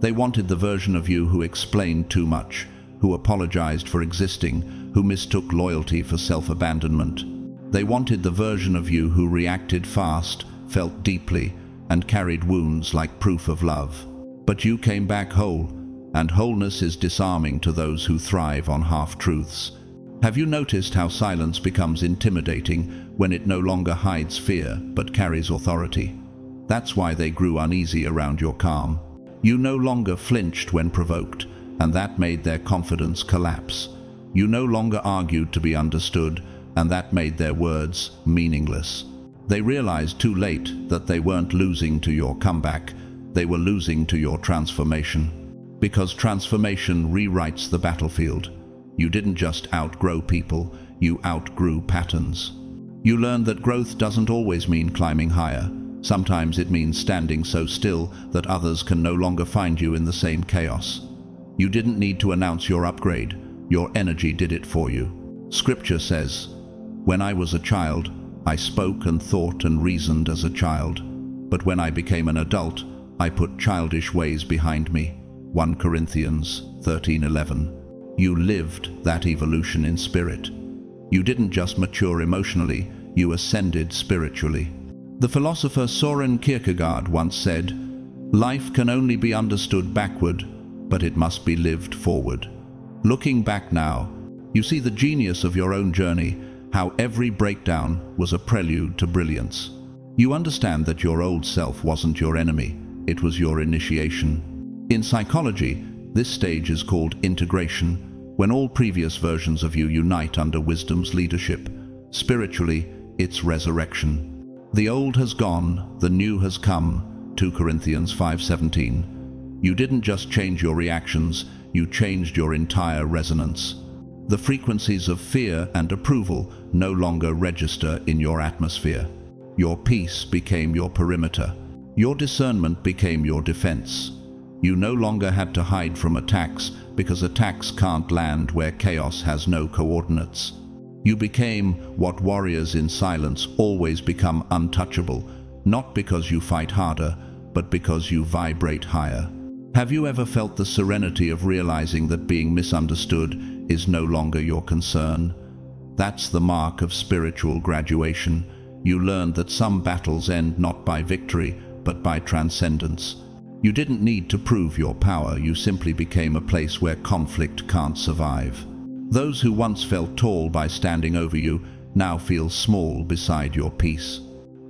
They wanted the version of you who explained too much, who apologized for existing, who mistook loyalty for self-abandonment. They wanted the version of you who reacted fast, felt deeply, and carried wounds like proof of love. But you came back whole, and wholeness is disarming to those who thrive on half-truths. Have you noticed how silence becomes intimidating when it no longer hides fear but carries authority? That's why they grew uneasy around your calm. You no longer flinched when provoked, and that made their confidence collapse. You no longer argued to be understood, and that made their words meaningless. They realized too late that they weren't losing to your comeback, they were losing to your transformation. Because transformation rewrites the battlefield. You didn't just outgrow people, you outgrew patterns. You learned that growth doesn't always mean climbing higher. Sometimes it means standing so still that others can no longer find you in the same chaos. You didn't need to announce your upgrade, your energy did it for you. Scripture says, "When I was a child, I spoke and thought and reasoned as a child, but when I became an adult, I put childish ways behind me." 1 Corinthians 13:11. You lived that evolution in spirit. You didn't just mature emotionally, you ascended spiritually. The philosopher Søren Kierkegaard once said, "Life can only be understood backward, but it must be lived forward." Looking back now, you see the genius of your own journey, how every breakdown was a prelude to brilliance. You understand that your old self wasn't your enemy, it was your initiation. In psychology, this stage is called integration, when all previous versions of you unite under wisdom's leadership. Spiritually, it's resurrection. The old has gone, the new has come, 2 Corinthians 5:17. You didn't just change your reactions, you changed your entire resonance. The frequencies of fear and approval no longer register in your atmosphere. Your peace became your perimeter. Your discernment became your defense. You no longer had to hide from attacks, because attacks can't land where chaos has no coordinates. You became what warriors in silence always become: untouchable, not because you fight harder, but because you vibrate higher. Have you ever felt the serenity of realizing that being misunderstood is no longer your concern? That's the mark of spiritual graduation. You learned that some battles end not by victory, but by transcendence. You didn't need to prove your power, you simply became a place where conflict can't survive. Those who once felt tall by standing over you now feel small beside your peace.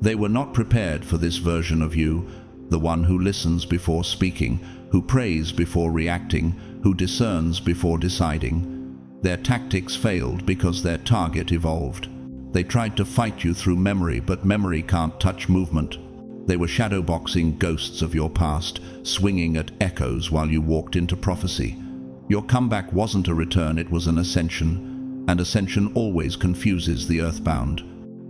They were not prepared for this version of you, the one who listens before speaking, who prays before reacting, who discerns before deciding. Their tactics failed because their target evolved. They tried to fight you through memory, but memory can't touch movement. They were shadowboxing ghosts of your past, swinging at echoes while you walked into prophecy. Your comeback wasn't a return, it was an ascension, and ascension always confuses the earthbound.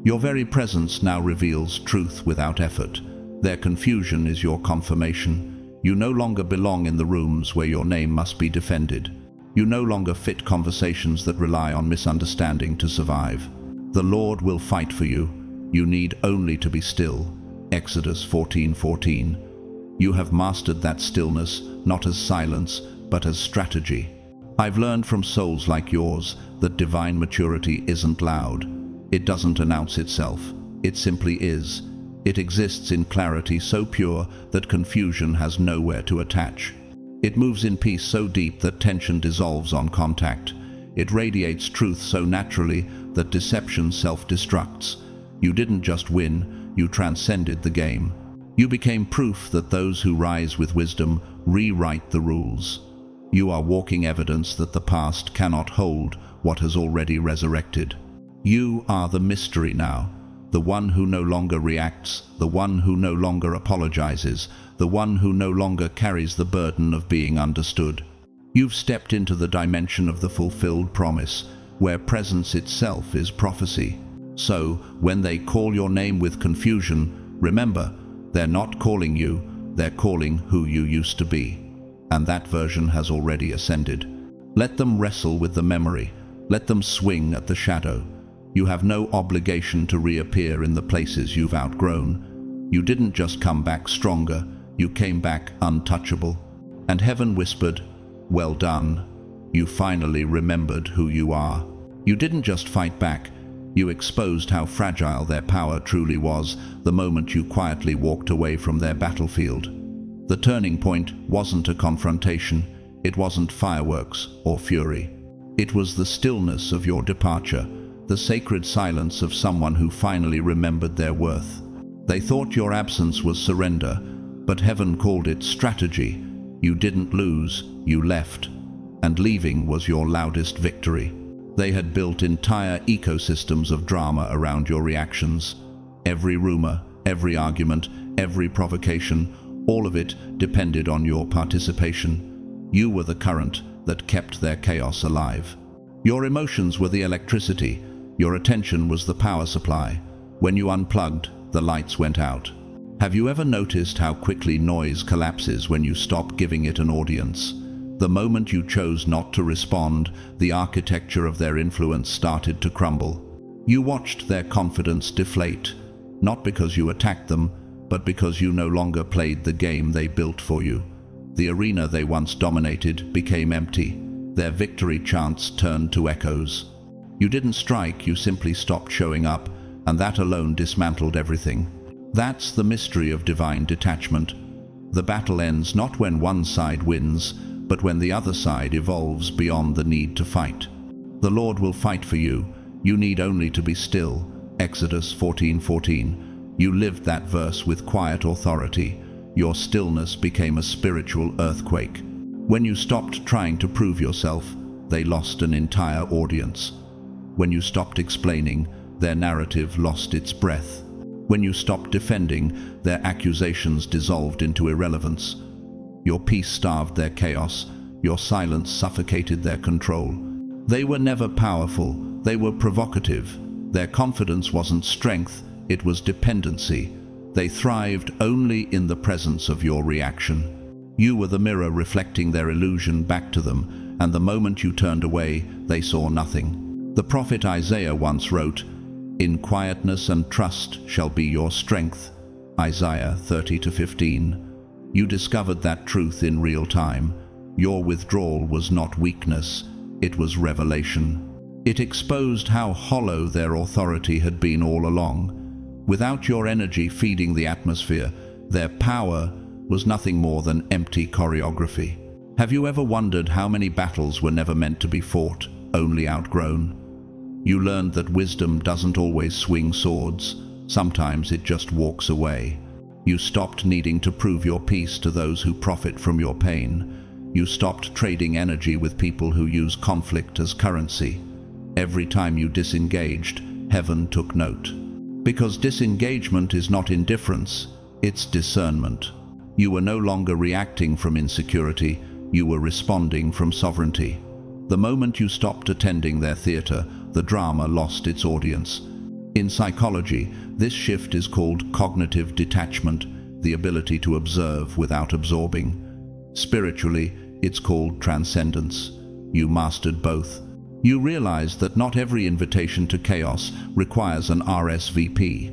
Your very presence now reveals truth without effort. Their confusion is your confirmation. You no longer belong in the rooms where your name must be defended. You no longer fit conversations that rely on misunderstanding to survive. The Lord will fight for you. You need only to be still. Exodus 14:14. You have mastered that stillness, not as silence, but as strategy. I've learned from souls like yours that divine maturity isn't loud. It doesn't announce itself. It simply is. It exists in clarity so pure that confusion has nowhere to attach. It moves in peace so deep that tension dissolves on contact. It radiates truth so naturally that deception self-destructs. You didn't just win, you transcended the game. You became proof that those who rise with wisdom rewrite the rules. You are walking evidence that the past cannot hold what has already resurrected. You are the mystery now, the one who no longer reacts, the one who no longer apologizes, the one who no longer carries the burden of being understood. You've stepped into the dimension of the fulfilled promise, where presence itself is prophecy. So, when they call your name with confusion, remember, they're not calling you, they're calling who you used to be. And that version has already ascended. Let them wrestle with the memory. Let them swing at the shadow. You have no obligation to reappear in the places you've outgrown. You didn't just come back stronger, you came back untouchable. And heaven whispered, "Well done. You finally remembered who you are." You didn't just fight back, you exposed how fragile their power truly was the moment you quietly walked away from their battlefield. The turning point wasn't a confrontation, it wasn't fireworks or fury. It was the stillness of your departure, the sacred silence of someone who finally remembered their worth. They thought your absence was surrender, but heaven called it strategy. You didn't lose, you left, and leaving was your loudest victory. They had built entire ecosystems of drama around your reactions. Every rumor, every argument, every provocation, all of it depended on your participation. You were the current that kept their chaos alive. Your emotions were the electricity, your attention was the power supply. When you unplugged, the lights went out. Have you ever noticed how quickly noise collapses when you stop giving it an audience? The moment you chose not to respond, the architecture of their influence started to crumble. You watched their confidence deflate, not because you attacked them, but because you no longer played the game they built for you. The arena they once dominated became empty. Their victory chants turned to echoes. You didn't strike, you simply stopped showing up, and that alone dismantled everything. That's the mystery of divine detachment. The battle ends not when one side wins, but when the other side evolves beyond the need to fight. The Lord will fight for you. You need only to be still. Exodus 14:14. You lived that verse with quiet authority. Your stillness became a spiritual earthquake. When you stopped trying to prove yourself, they lost an entire audience. When you stopped explaining, their narrative lost its breath. When you stopped defending, their accusations dissolved into irrelevance. Your peace starved their chaos. Your silence suffocated their control. They were never powerful. They were provocative. Their confidence wasn't strength, it was dependency. They thrived only in the presence of your reaction. You were the mirror reflecting their illusion back to them, and the moment you turned away, they saw nothing. The prophet Isaiah once wrote, "In quietness and trust shall be your strength." Isaiah 30:15. You discovered that truth in real time. Your withdrawal was not weakness, it was revelation. It exposed how hollow their authority had been all along. Without your energy feeding the atmosphere, their power was nothing more than empty choreography. Have you ever wondered how many battles were never meant to be fought, only outgrown? You learned that wisdom doesn't always swing swords. Sometimes it just walks away. You stopped needing to prove your peace to those who profit from your pain. You stopped trading energy with people who use conflict as currency. Every time you disengaged, heaven took note. Because disengagement is not indifference, it's discernment. You were no longer reacting from insecurity, you were responding from sovereignty. The moment you stopped attending their theater, the drama lost its audience. In psychology, this shift is called cognitive detachment, the ability to observe without absorbing. Spiritually, it's called transcendence. You mastered both. You realized that not every invitation to chaos requires an RSVP.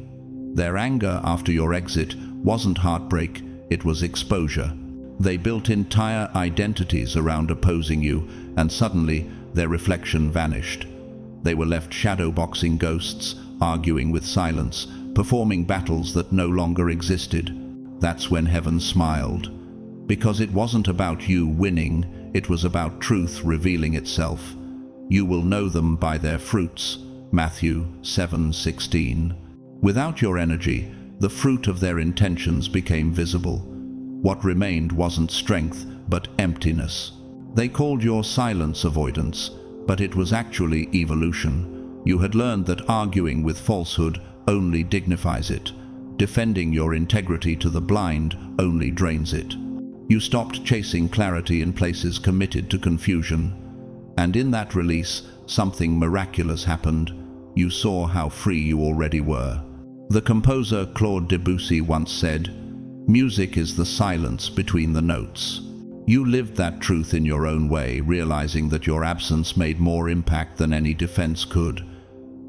Their anger after your exit wasn't heartbreak, it was exposure. They built entire identities around opposing you, and suddenly their reflection vanished. They were left shadowboxing ghosts, arguing with silence, performing battles that no longer existed. That's when heaven smiled. Because it wasn't about you winning, it was about truth revealing itself. You will know them by their fruits. Matthew 7:16. Without your energy, the fruit of their intentions became visible. What remained wasn't strength, but emptiness. They called your silence avoidance, but it was actually evolution. You had learned that arguing with falsehood only dignifies it. Defending your integrity to the blind only drains it. You stopped chasing clarity in places committed to confusion. And in that release, something miraculous happened. You saw how free you already were. The composer Claude Debussy once said, "Music is the silence between the notes." You lived that truth in your own way, realizing that your absence made more impact than any defense could.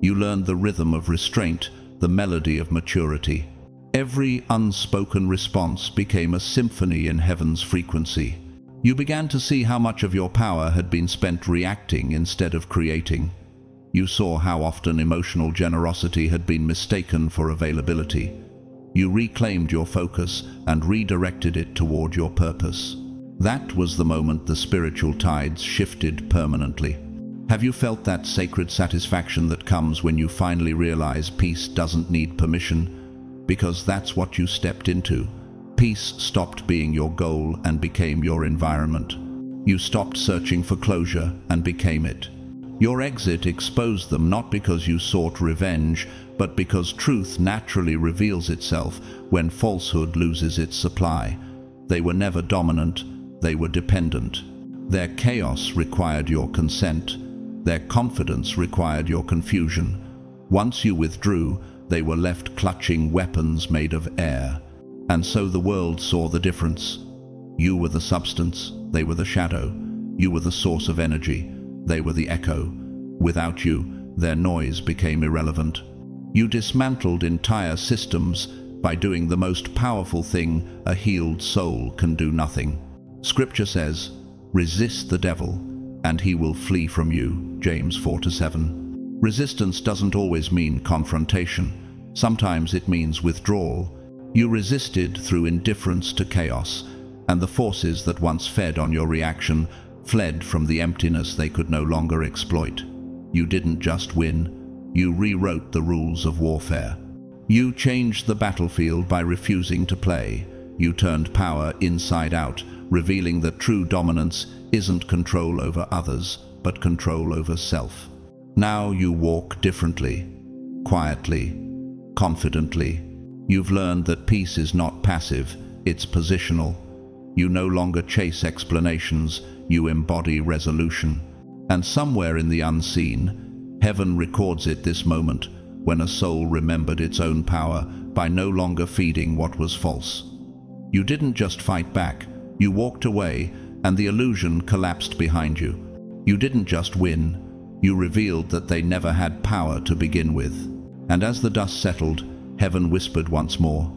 You learned the rhythm of restraint, the melody of maturity. Every unspoken response became a symphony in heaven's frequency. You began to see how much of your power had been spent reacting instead of creating. You saw how often emotional generosity had been mistaken for availability. You reclaimed your focus and redirected it toward your purpose. That was the moment the spiritual tides shifted permanently. Have you felt that sacred satisfaction that comes when you finally realize peace doesn't need permission? Because that's what you stepped into. Peace stopped being your goal and became your environment. You stopped searching for closure and became it. Your exit exposed them not because you sought revenge, but because truth naturally reveals itself when falsehood loses its supply. They were never dominant, they were dependent. Their chaos required your consent. Their confidence required your confusion. Once you withdrew, they were left clutching weapons made of air. And so the world saw the difference. You were the substance, they were the shadow. You were the source of energy, they were the echo. Without you, their noise became irrelevant. You dismantled entire systems by doing the most powerful thing a healed soul can do: nothing. Scripture says, "Resist the devil, and he will flee from you." James 4:7. Resistance doesn't always mean confrontation. Sometimes it means withdrawal. You resisted through indifference to chaos, and the forces that once fed on your reaction fled from the emptiness they could no longer exploit. You didn't just win, you rewrote the rules of warfare. You changed the battlefield by refusing to play. You turned power inside out, revealing that true dominance isn't control over others, but control over self. Now you walk differently, quietly, confidently. You've learned that peace is not passive, it's positional. You no longer chase explanations, you embody resolution. And somewhere in the unseen, heaven records it this moment, when a soul remembered its own power by no longer feeding what was false. You didn't just fight back, you walked away, and the illusion collapsed behind you. You didn't just win, you revealed that they never had power to begin with. And as the dust settled, heaven whispered once more,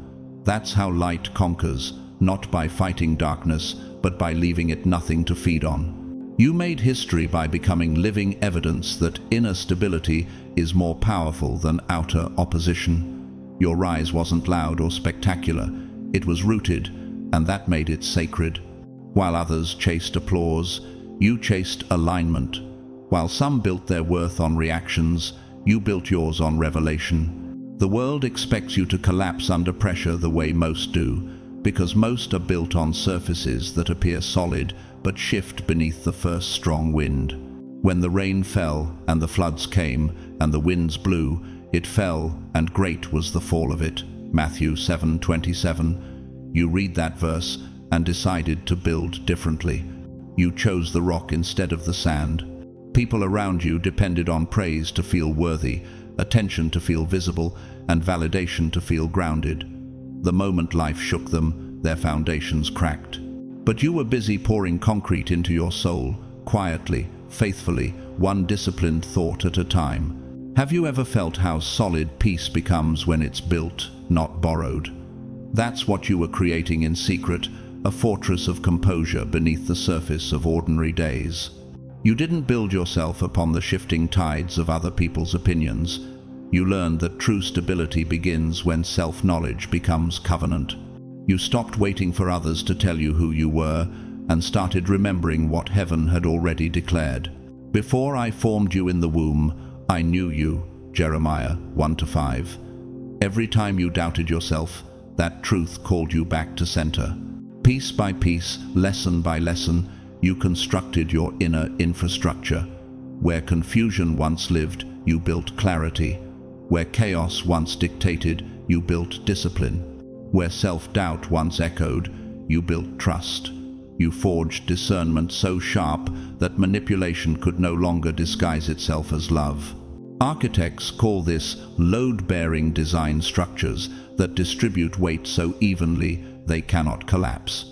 "That's how light conquers, not by fighting darkness, but by leaving it nothing to feed on." You made history by becoming living evidence that inner stability is more powerful than outer opposition. Your rise wasn't loud or spectacular, it was rooted, and that made it sacred. While others chased applause, you chased alignment. While some built their worth on reactions, you built yours on revelation. The world expects you to collapse under pressure the way most do, because most are built on surfaces that appear solid but shift beneath the first strong wind. When the rain fell and the floods came and the winds blew, it fell, and great was the fall of it. Matthew 7:27. You read that verse and decided to build differently. You chose the rock instead of the sand. People around you depended on praise to feel worthy, attention to feel visible, and validation to feel grounded. The moment life shook them, their foundations cracked. But you were busy pouring concrete into your soul, quietly, faithfully, one disciplined thought at a time. Have you ever felt how solid peace becomes when it's built, not borrowed? That's what you were creating in secret, a fortress of composure beneath the surface of ordinary days. You didn't build yourself upon the shifting tides of other people's opinions. You learned that true stability begins when self-knowledge becomes covenant. You stopped waiting for others to tell you who you were and started remembering what heaven had already declared. Before I formed you in the womb, I knew you, Jeremiah 1-5. Every time you doubted yourself, that truth called you back to center. Piece by piece, lesson by lesson, you constructed your inner infrastructure. Where confusion once lived, you built clarity. Where chaos once dictated, you built discipline. Where self-doubt once echoed, you built trust. You forged discernment so sharp that manipulation could no longer disguise itself as love. Architects call this load-bearing design structures that distribute weight so evenly they cannot collapse.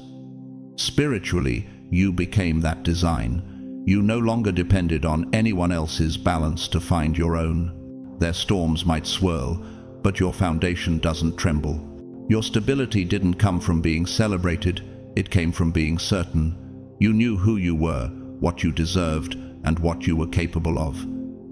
Spiritually, you became that design. You no longer depended on anyone else's balance to find your own. Their storms might swirl, but your foundation doesn't tremble. Your stability didn't come from being celebrated, it came from being certain. You knew who you were, what you deserved, and what you were capable of.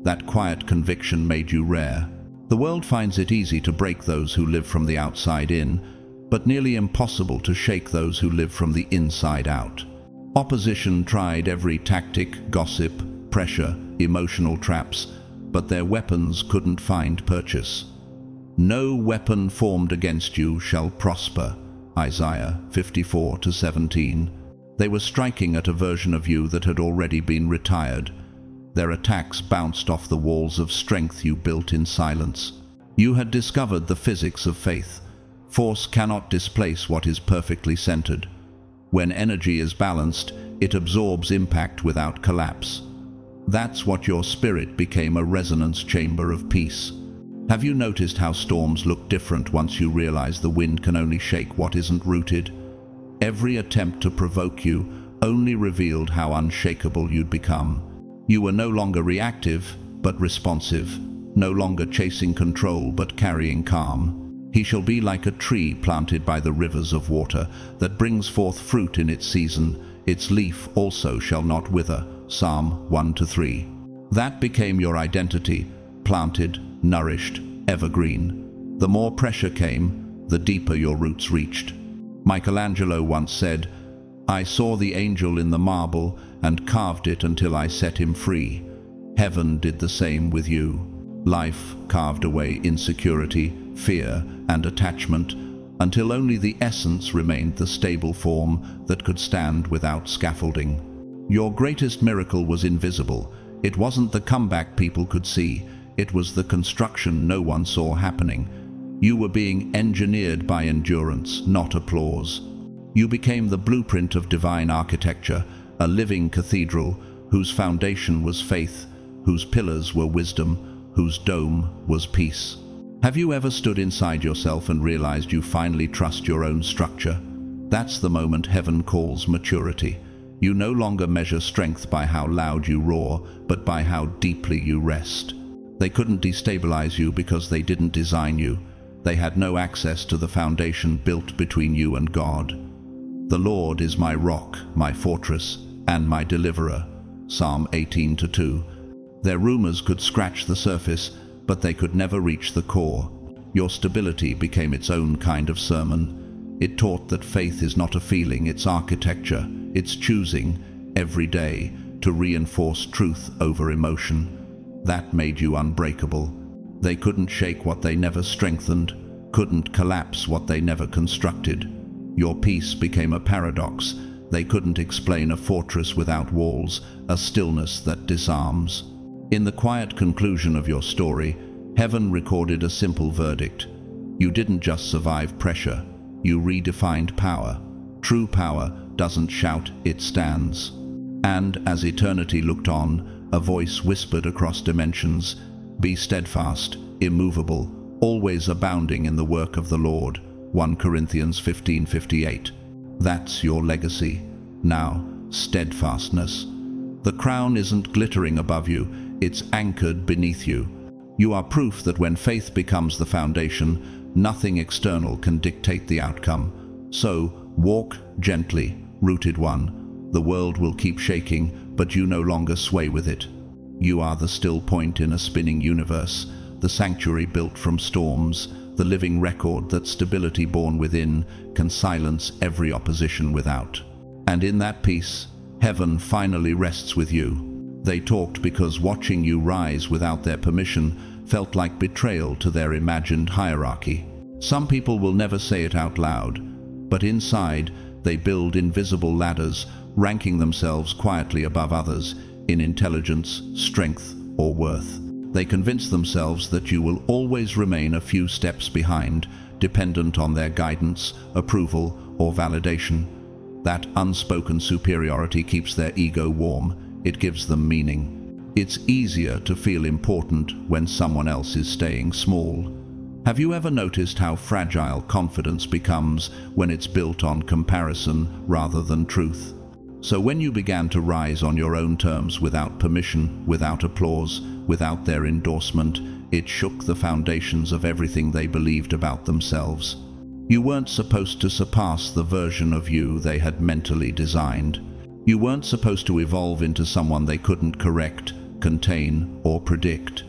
That quiet conviction made you rare. The world finds it easy to break those who live from the outside in, but nearly impossible to shake those who live from the inside out. Opposition tried every tactic, gossip, pressure, emotional traps, but their weapons couldn't find purchase. No weapon formed against you shall prosper. Isaiah 54-17. They were striking at a version of you that had already been retired. Their attacks bounced off the walls of strength you built in silence. You had discovered the physics of faith. Force cannot displace what is perfectly centered. When energy is balanced, it absorbs impact without collapse. That's what your spirit became, a resonance chamber of peace. Have you noticed how storms look different once you realize the wind can only shake what isn't rooted? Every attempt to provoke you only revealed how unshakable you'd become. You were no longer reactive, but responsive, no longer chasing control, but carrying calm. He shall be like a tree planted by the rivers of water, that brings forth fruit in its season. Its leaf also shall not wither. Psalm 1-3. That became your identity, planted, nourished, evergreen. The more pressure came, the deeper your roots reached. Michelangelo once said, "I saw the angel in the marble and carved it until I set him free." Heaven did the same with you. Life carved away insecurity, fear, and attachment, until only the essence remained, the stable form that could stand without scaffolding. Your greatest miracle was invisible. It wasn't the comeback people could see. It was the construction no one saw happening. You were being engineered by endurance, not applause. You became the blueprint of divine architecture, a living cathedral whose foundation was faith, whose pillars were wisdom, whose dome was peace. Have you ever stood inside yourself and realized you finally trust your own structure? That's the moment heaven calls maturity. You no longer measure strength by how loud you roar, but by how deeply you rest. They couldn't destabilize you because they didn't design you. They had no access to the foundation built between you and God. The Lord is my rock, my fortress, and my deliverer. Psalm 18-2. Their rumors could scratch the surface, but they could never reach the core. Your stability became its own kind of sermon. It taught that faith is not a feeling, it's architecture. It's choosing, every day, to reinforce truth over emotion. That made you unbreakable. They couldn't shake what they never strengthened, couldn't collapse what they never constructed. Your peace became a paradox. They couldn't explain a fortress without walls, a stillness that disarms. In the quiet conclusion of your story, heaven recorded a simple verdict. You didn't just survive pressure, you redefined power. True power doesn't shout, it stands. And as eternity looked on, a voice whispered across dimensions, "Be steadfast, immovable, always abounding in the work of the Lord." 1 Corinthians 15:58. That's your legacy. Now, steadfastness. The crown isn't glittering above you, it's anchored beneath you. You are proof that when faith becomes the foundation, nothing external can dictate the outcome. So, walk gently, rooted one. The world will keep shaking, but you no longer sway with it. You are the still point in a spinning universe, the sanctuary built from storms, the living record that stability born within can silence every opposition without. And in that peace, heaven finally rests with you. They talked because watching you rise without their permission felt like betrayal to their imagined hierarchy. Some people will never say it out loud, but inside they build invisible ladders, ranking themselves quietly above others in intelligence, strength, or worth. They convince themselves that you will always remain a few steps behind, dependent on their guidance, approval, or validation. That unspoken superiority keeps their ego warm. It gives them meaning. It's easier to feel important when someone else is staying small. Have you ever noticed how fragile confidence becomes when it's built on comparison rather than truth? So when you began to rise on your own terms without permission, without applause, without their endorsement, it shook the foundations of everything they believed about themselves. You weren't supposed to surpass the version of you they had mentally designed. You weren't supposed to evolve into someone they couldn't correct, contain, or predict.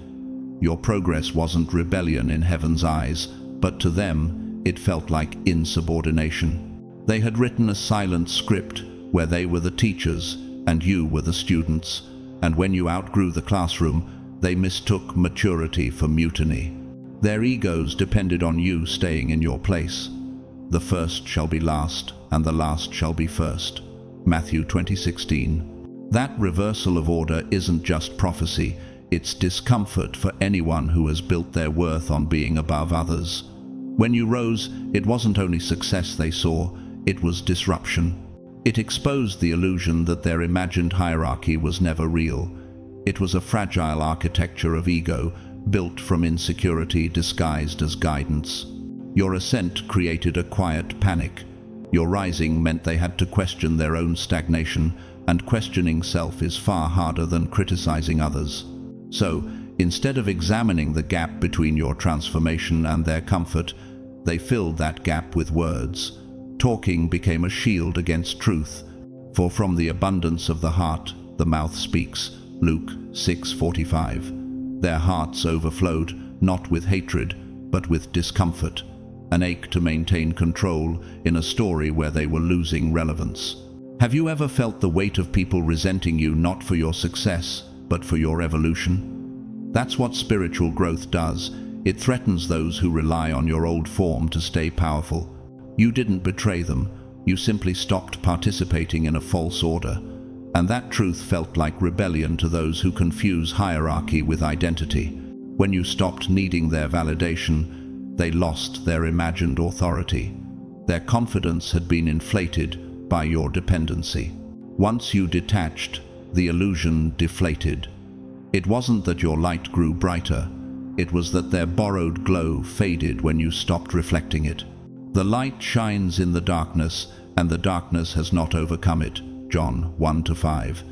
Your progress wasn't rebellion in heaven's eyes, but to them, it felt like insubordination. They had written a silent script where they were the teachers and you were the students, and when you outgrew the classroom, they mistook maturity for mutiny. Their egos depended on you staying in your place. The first shall be last, and the last shall be first. Matthew 20:16. That reversal of order isn't just prophecy, it's discomfort for anyone who has built their worth on being above others. When you rose, it wasn't only success they saw, it was disruption. It exposed the illusion that their imagined hierarchy was never real. It was a fragile architecture of ego, built from insecurity disguised as guidance. Your ascent created a quiet panic. Your rising meant they had to question their own stagnation, and questioning self is far harder than criticizing others. So, instead of examining the gap between your transformation and their comfort, they filled that gap with words. Talking became a shield against truth, for from the abundance of the heart, the mouth speaks. Luke 6:45. Their hearts overflowed, not with hatred, but with discomfort, an ache to maintain control in a story where they were losing relevance. Have you ever felt the weight of people resenting you not for your success, but for your evolution? That's what spiritual growth does. It threatens those who rely on your old form to stay powerful. You didn't betray them, you simply stopped participating in a false order. And that truth felt like rebellion to those who confuse hierarchy with identity. When you stopped needing their validation, they lost their imagined authority. Their confidence had been inflated by your dependency. Once you detached, the illusion deflated. It wasn't that your light grew brighter, it was that their borrowed glow faded when you stopped reflecting it. The light shines in the darkness, and the darkness has not overcome it. John 1-5.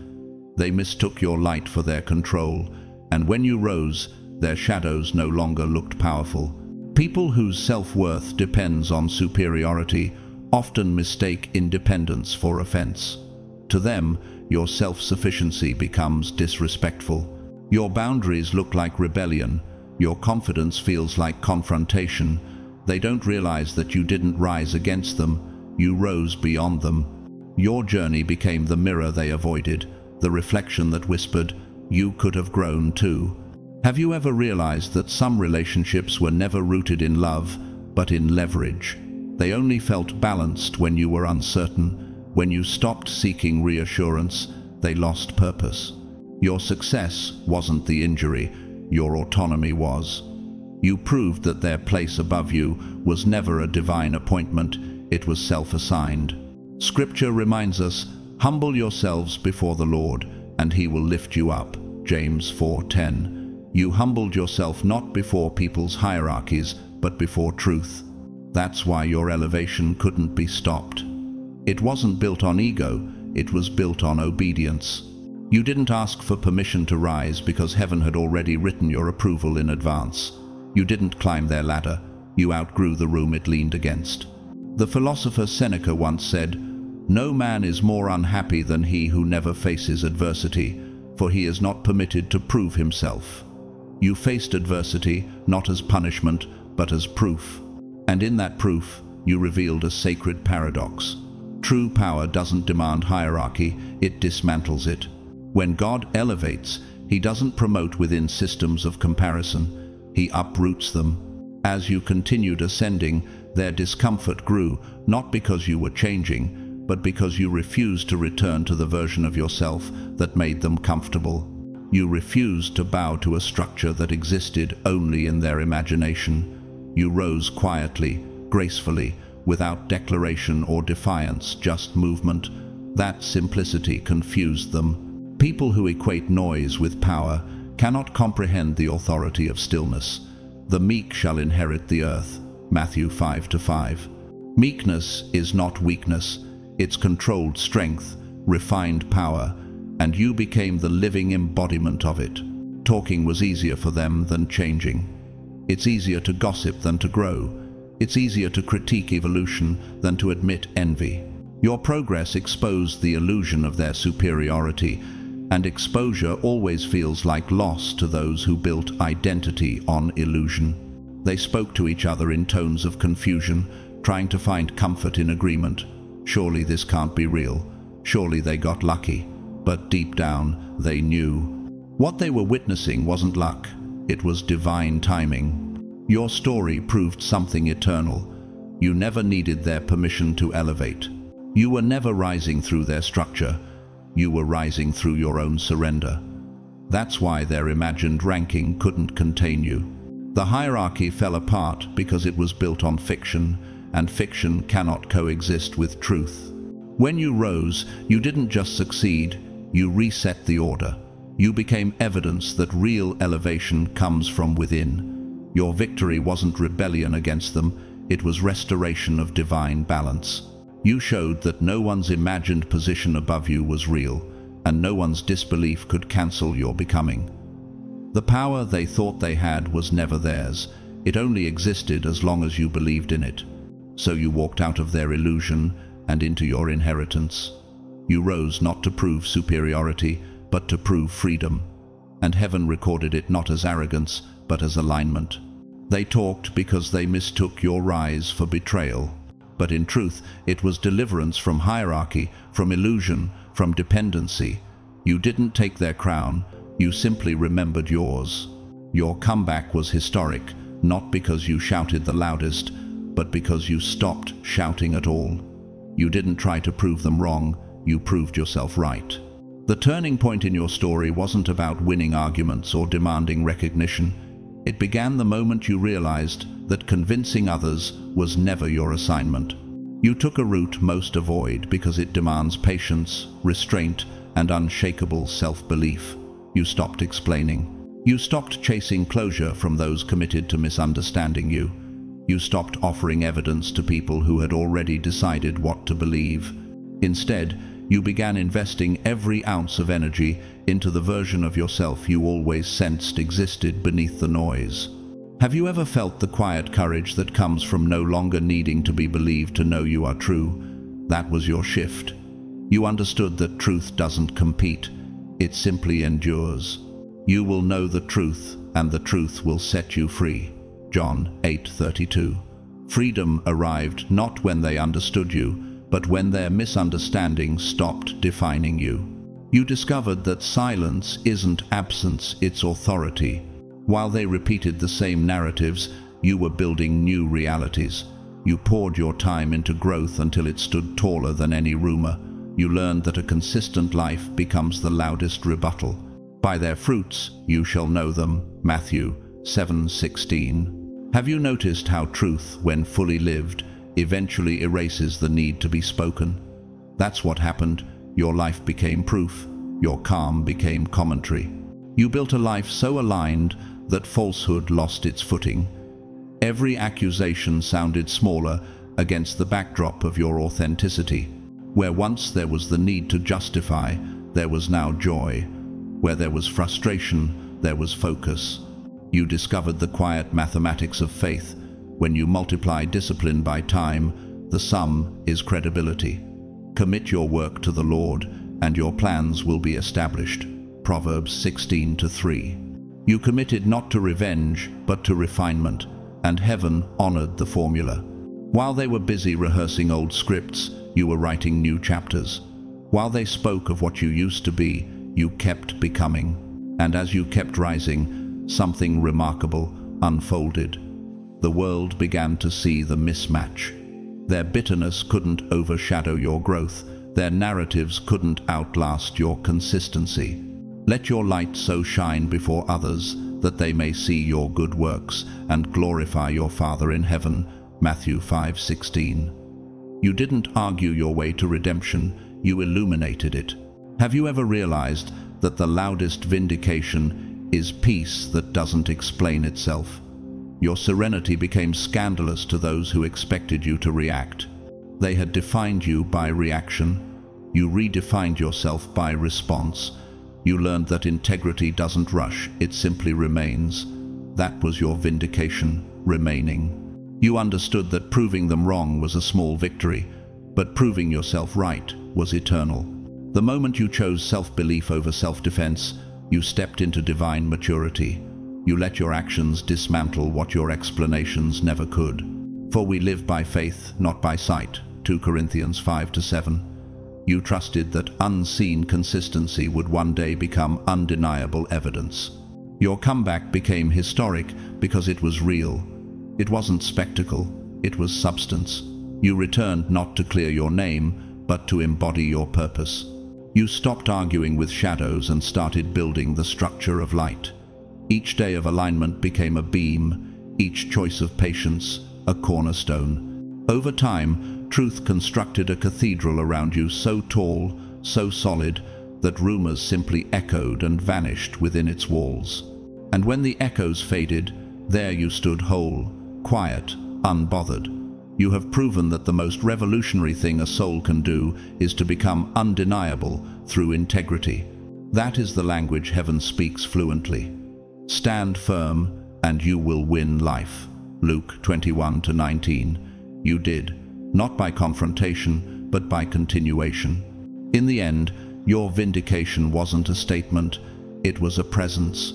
They mistook your light for their control, and when you rose, their shadows no longer looked powerful. People whose self-worth depends on superiority often mistake independence for offense. To them, your self-sufficiency becomes disrespectful. Your boundaries look like rebellion. Your confidence feels like confrontation. They don't realize that you didn't rise against them, you rose beyond them. Your journey became the mirror they avoided, the reflection that whispered, you could have grown too. Have you ever realized that some relationships were never rooted in love, but in leverage? They only felt balanced when you were uncertain. When you stopped seeking reassurance, they lost purpose. Your success wasn't the injury, your autonomy was. You proved that their place above you was never a divine appointment, it was self-assigned. Scripture reminds us, humble yourselves before the Lord, and he will lift you up. James 4:10. You humbled yourself not before people's hierarchies, but before truth. That's why your elevation couldn't be stopped. It wasn't built on ego, it was built on obedience. You didn't ask for permission to rise because heaven had already written your approval in advance. You didn't climb their ladder, you outgrew the room it leaned against. The philosopher Seneca once said, "No man is more unhappy than he who never faces adversity, for he is not permitted to prove himself." You faced adversity not as punishment, but as proof. And in that proof, you revealed a sacred paradox. True power doesn't demand hierarchy, it dismantles it. When God elevates, He doesn't promote within systems of comparison. He uproots them. As you continued ascending, their discomfort grew, not because you were changing, but because you refused to return to the version of yourself that made them comfortable. You refused to bow to a structure that existed only in their imagination. You rose quietly, gracefully, without declaration or defiance, just movement. That simplicity confused them. People who equate noise with power cannot comprehend the authority of stillness. The meek shall inherit the earth. Matthew 5:5. Meekness is not weakness. It's controlled strength, refined power, and you became the living embodiment of it. Talking was easier for them than changing. It's easier to gossip than to grow. It's easier to critique evolution than to admit envy. Your progress exposed the illusion of their superiority, and exposure always feels like loss to those who built identity on illusion. They spoke to each other in tones of confusion, trying to find comfort in agreement. Surely this can't be real. Surely they got lucky. But deep down, they knew. What they were witnessing wasn't luck. It was divine timing. Your story proved something eternal. You never needed their permission to elevate. You were never rising through their structure. You were rising through your own surrender. That's why their imagined ranking couldn't contain you. The hierarchy fell apart because it was built on fiction, and fiction cannot coexist with truth. When you rose, you didn't just succeed, you reset the order. You became evidence that real elevation comes from within. Your victory wasn't rebellion against them, it was restoration of divine balance. You showed that no one's imagined position above you was real, and no one's disbelief could cancel your becoming. The power they thought they had was never theirs. It only existed as long as you believed in it. So you walked out of their illusion and into your inheritance. You rose not to prove superiority, but to prove freedom. And heaven recorded it not as arrogance, but as alignment. They talked because they mistook your rise for betrayal. But in truth, it was deliverance from hierarchy, from illusion, from dependency. You didn't take their crown, you simply remembered yours. Your comeback was historic, not because you shouted the loudest, but because you stopped shouting at all. You didn't try to prove them wrong, you proved yourself right. The turning point in your story wasn't about winning arguments or demanding recognition. It began the moment you realized that convincing others was never your assignment. You took a route most avoid because it demands patience, restraint, and unshakable self-belief. You stopped explaining. You stopped chasing closure from those committed to misunderstanding you. You stopped offering evidence to people who had already decided what to believe. Instead, you began investing every ounce of energy into the version of yourself you always sensed existed beneath the noise. Have you ever felt the quiet courage that comes from no longer needing to be believed to know you are true? That was your shift. You understood that truth doesn't compete, it simply endures. You will know the truth, and the truth will set you free. John 8:32. Freedom arrived not when they understood you, but when their misunderstanding stopped defining you. You discovered that silence isn't absence, it's authority. While they repeated the same narratives, you were building new realities. You poured your time into growth until it stood taller than any rumor. You learned that a consistent life becomes the loudest rebuttal. By their fruits you shall know them. Matthew 7:16. Have you noticed how truth, when fully lived, eventually erases the need to be spoken? That's what happened. Your life became proof. Your calm became commentary. You built a life so aligned that falsehood lost its footing. Every accusation sounded smaller against the backdrop of your authenticity. Where once there was the need to justify, there was now joy. Where there was frustration, there was focus. You discovered the quiet mathematics of faith. When you multiply discipline by time, the sum is credibility. Commit your work to the Lord, and your plans will be established. Proverbs 16:3. You committed not to revenge, but to refinement, and heaven honored the formula. While they were busy rehearsing old scripts, you were writing new chapters. While they spoke of what you used to be, you kept becoming. And as you kept rising, something remarkable unfolded. The world began to see the mismatch. Their bitterness couldn't overshadow your growth. Their narratives couldn't outlast your consistency. Let your light so shine before others that they may see your good works and glorify your Father in heaven. Matthew 5:16. You didn't argue your way to redemption, you illuminated it. Have you ever realized that the loudest vindication is peace that doesn't explain itself? Your serenity became scandalous to those who expected you to react. They had defined you by reaction. You redefined yourself by response. You learned that integrity doesn't rush, it simply remains. That was your vindication, remaining. You understood that proving them wrong was a small victory, but proving yourself right was eternal. The moment you chose self-belief over self-defense, you stepped into divine maturity. You let your actions dismantle what your explanations never could. For we live by faith, not by sight. 2 Corinthians 5-7. You trusted that unseen consistency would one day become undeniable evidence. Your comeback became historic because it was real. It wasn't spectacle, it was substance. You returned not to clear your name, but to embody your purpose. You stopped arguing with shadows and started building the structure of light. Each day of alignment became a beam, each choice of patience a cornerstone. Over time, truth constructed a cathedral around you so tall, so solid, that rumors simply echoed and vanished within its walls. And when the echoes faded, there you stood whole, quiet, unbothered. You have proven that the most revolutionary thing a soul can do is to become undeniable through integrity. That is the language heaven speaks fluently. Stand firm, and you will win life. Luke 21-19. You did, not by confrontation, but by continuation. In the end, your vindication wasn't a statement, it was a presence.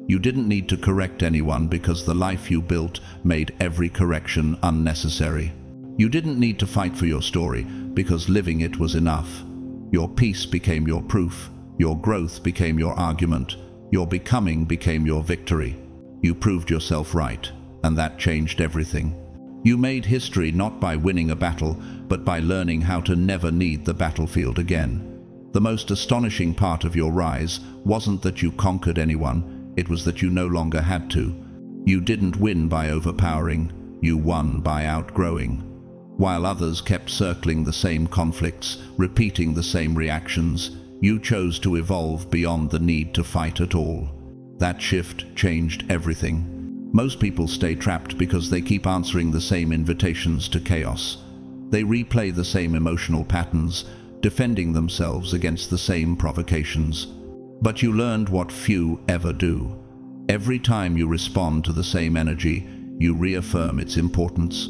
You didn't need to correct anyone because the life you built made every correction unnecessary. You didn't need to fight for your story because living it was enough. Your peace became your proof, your growth became your argument, your becoming became your victory. You proved yourself right, and that changed everything. You made history not by winning a battle, but by learning how to never need the battlefield again. The most astonishing part of your rise wasn't that you conquered anyone, it was that you no longer had to. You didn't win by overpowering, you won by outgrowing. While others kept circling the same conflicts, repeating the same reactions, you chose to evolve beyond the need to fight at all. That shift changed everything. Most people stay trapped because they keep answering the same invitations to chaos. They replay the same emotional patterns, defending themselves against the same provocations. But you learned what few ever do. Every time you respond to the same energy, you reaffirm its importance.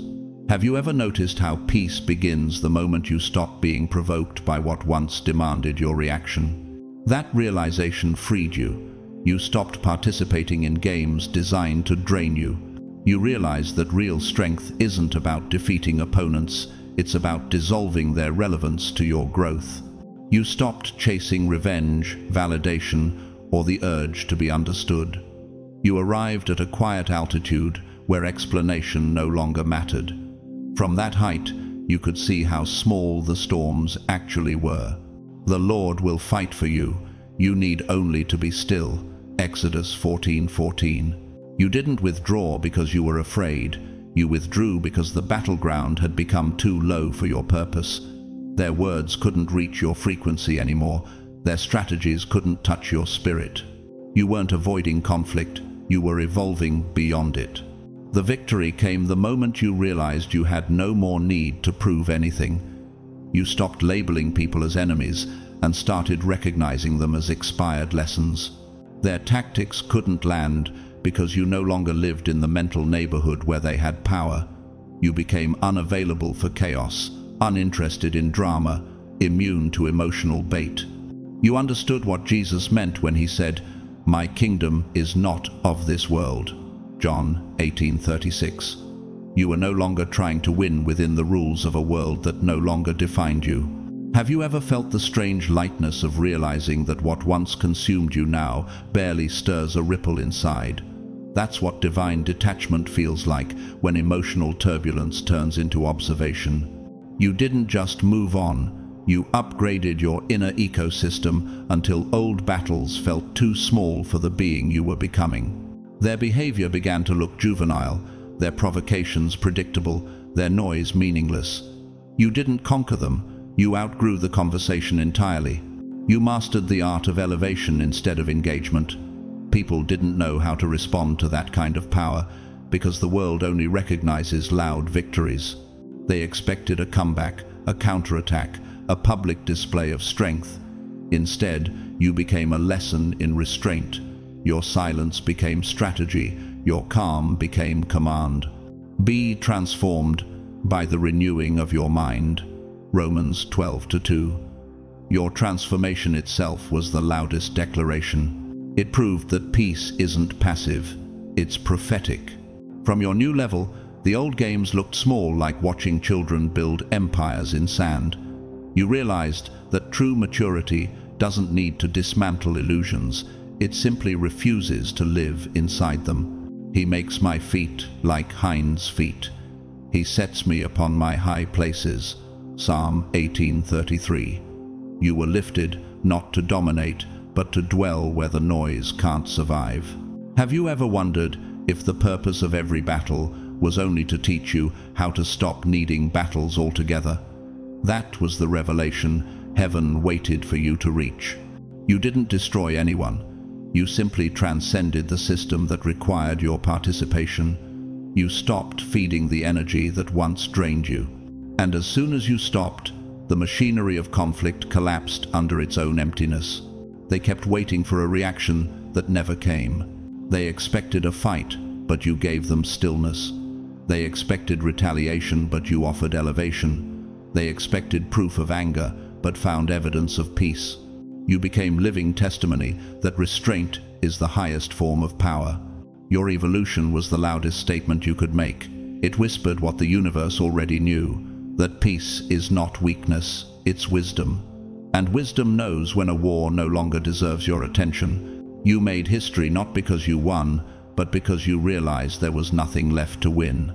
Have you ever noticed how peace begins the moment you stop being provoked by what once demanded your reaction? That realization freed you. You stopped participating in games designed to drain you. You realized that real strength isn't about defeating opponents, it's about dissolving their relevance to your growth. You stopped chasing revenge, validation, or the urge to be understood. You arrived at a quiet altitude where explanation no longer mattered. From that height, you could see how small the storms actually were. The Lord will fight for you. You need only to be still. Exodus 14:14. You didn't withdraw because you were afraid. You withdrew because the battleground had become too low for your purpose. Their words couldn't reach your frequency anymore. Their strategies couldn't touch your spirit. You weren't avoiding conflict. You were evolving beyond it. The victory came the moment you realized you had no more need to prove anything. You stopped labeling people as enemies and started recognizing them as expired lessons. Their tactics couldn't land because you no longer lived in the mental neighborhood where they had power. You became unavailable for chaos, uninterested in drama, immune to emotional bait. You understood what Jesus meant when he said, "My kingdom is not of this world." John 18:36. You were no longer trying to win within the rules of a world that no longer defined you. Have you ever felt the strange lightness of realizing that what once consumed you now barely stirs a ripple inside? That's what divine detachment feels like when emotional turbulence turns into observation. You didn't just move on, you upgraded your inner ecosystem until old battles felt too small for the being you were becoming. Their behavior began to look juvenile, their provocations predictable, their noise meaningless. You didn't conquer them, you outgrew the conversation entirely. You mastered the art of elevation instead of engagement. People didn't know how to respond to that kind of power because the world only recognizes loud victories. They expected a comeback, a counterattack, a public display of strength. Instead, you became a lesson in restraint. Your silence became strategy, your calm became command. Be transformed by the renewing of your mind. Romans 12:2. Your transformation itself was the loudest declaration. It proved that peace isn't passive, it's prophetic. From your new level, the old games looked small, like watching children build empires in sand. You realized that true maturity doesn't need to dismantle illusions, it simply refuses to live inside them. He makes my feet like hinds' feet. He sets me upon my high places. Psalm 18:33. You were lifted not to dominate, but to dwell where the noise can't survive. Have you ever wondered if the purpose of every battle was only to teach you how to stop needing battles altogether? That was the revelation heaven waited for you to reach. You didn't destroy anyone. You simply transcended the system that required your participation. You stopped feeding the energy that once drained you. And as soon as you stopped, the machinery of conflict collapsed under its own emptiness. They kept waiting for a reaction that never came. They expected a fight, but you gave them stillness. They expected retaliation, but you offered elevation. They expected proof of anger, but found evidence of peace. You became living testimony that restraint is the highest form of power. Your evolution was the loudest statement you could make. It whispered what the universe already knew, that peace is not weakness, it's wisdom. And wisdom knows when a war no longer deserves your attention. You made history not because you won, but because you realized there was nothing left to win.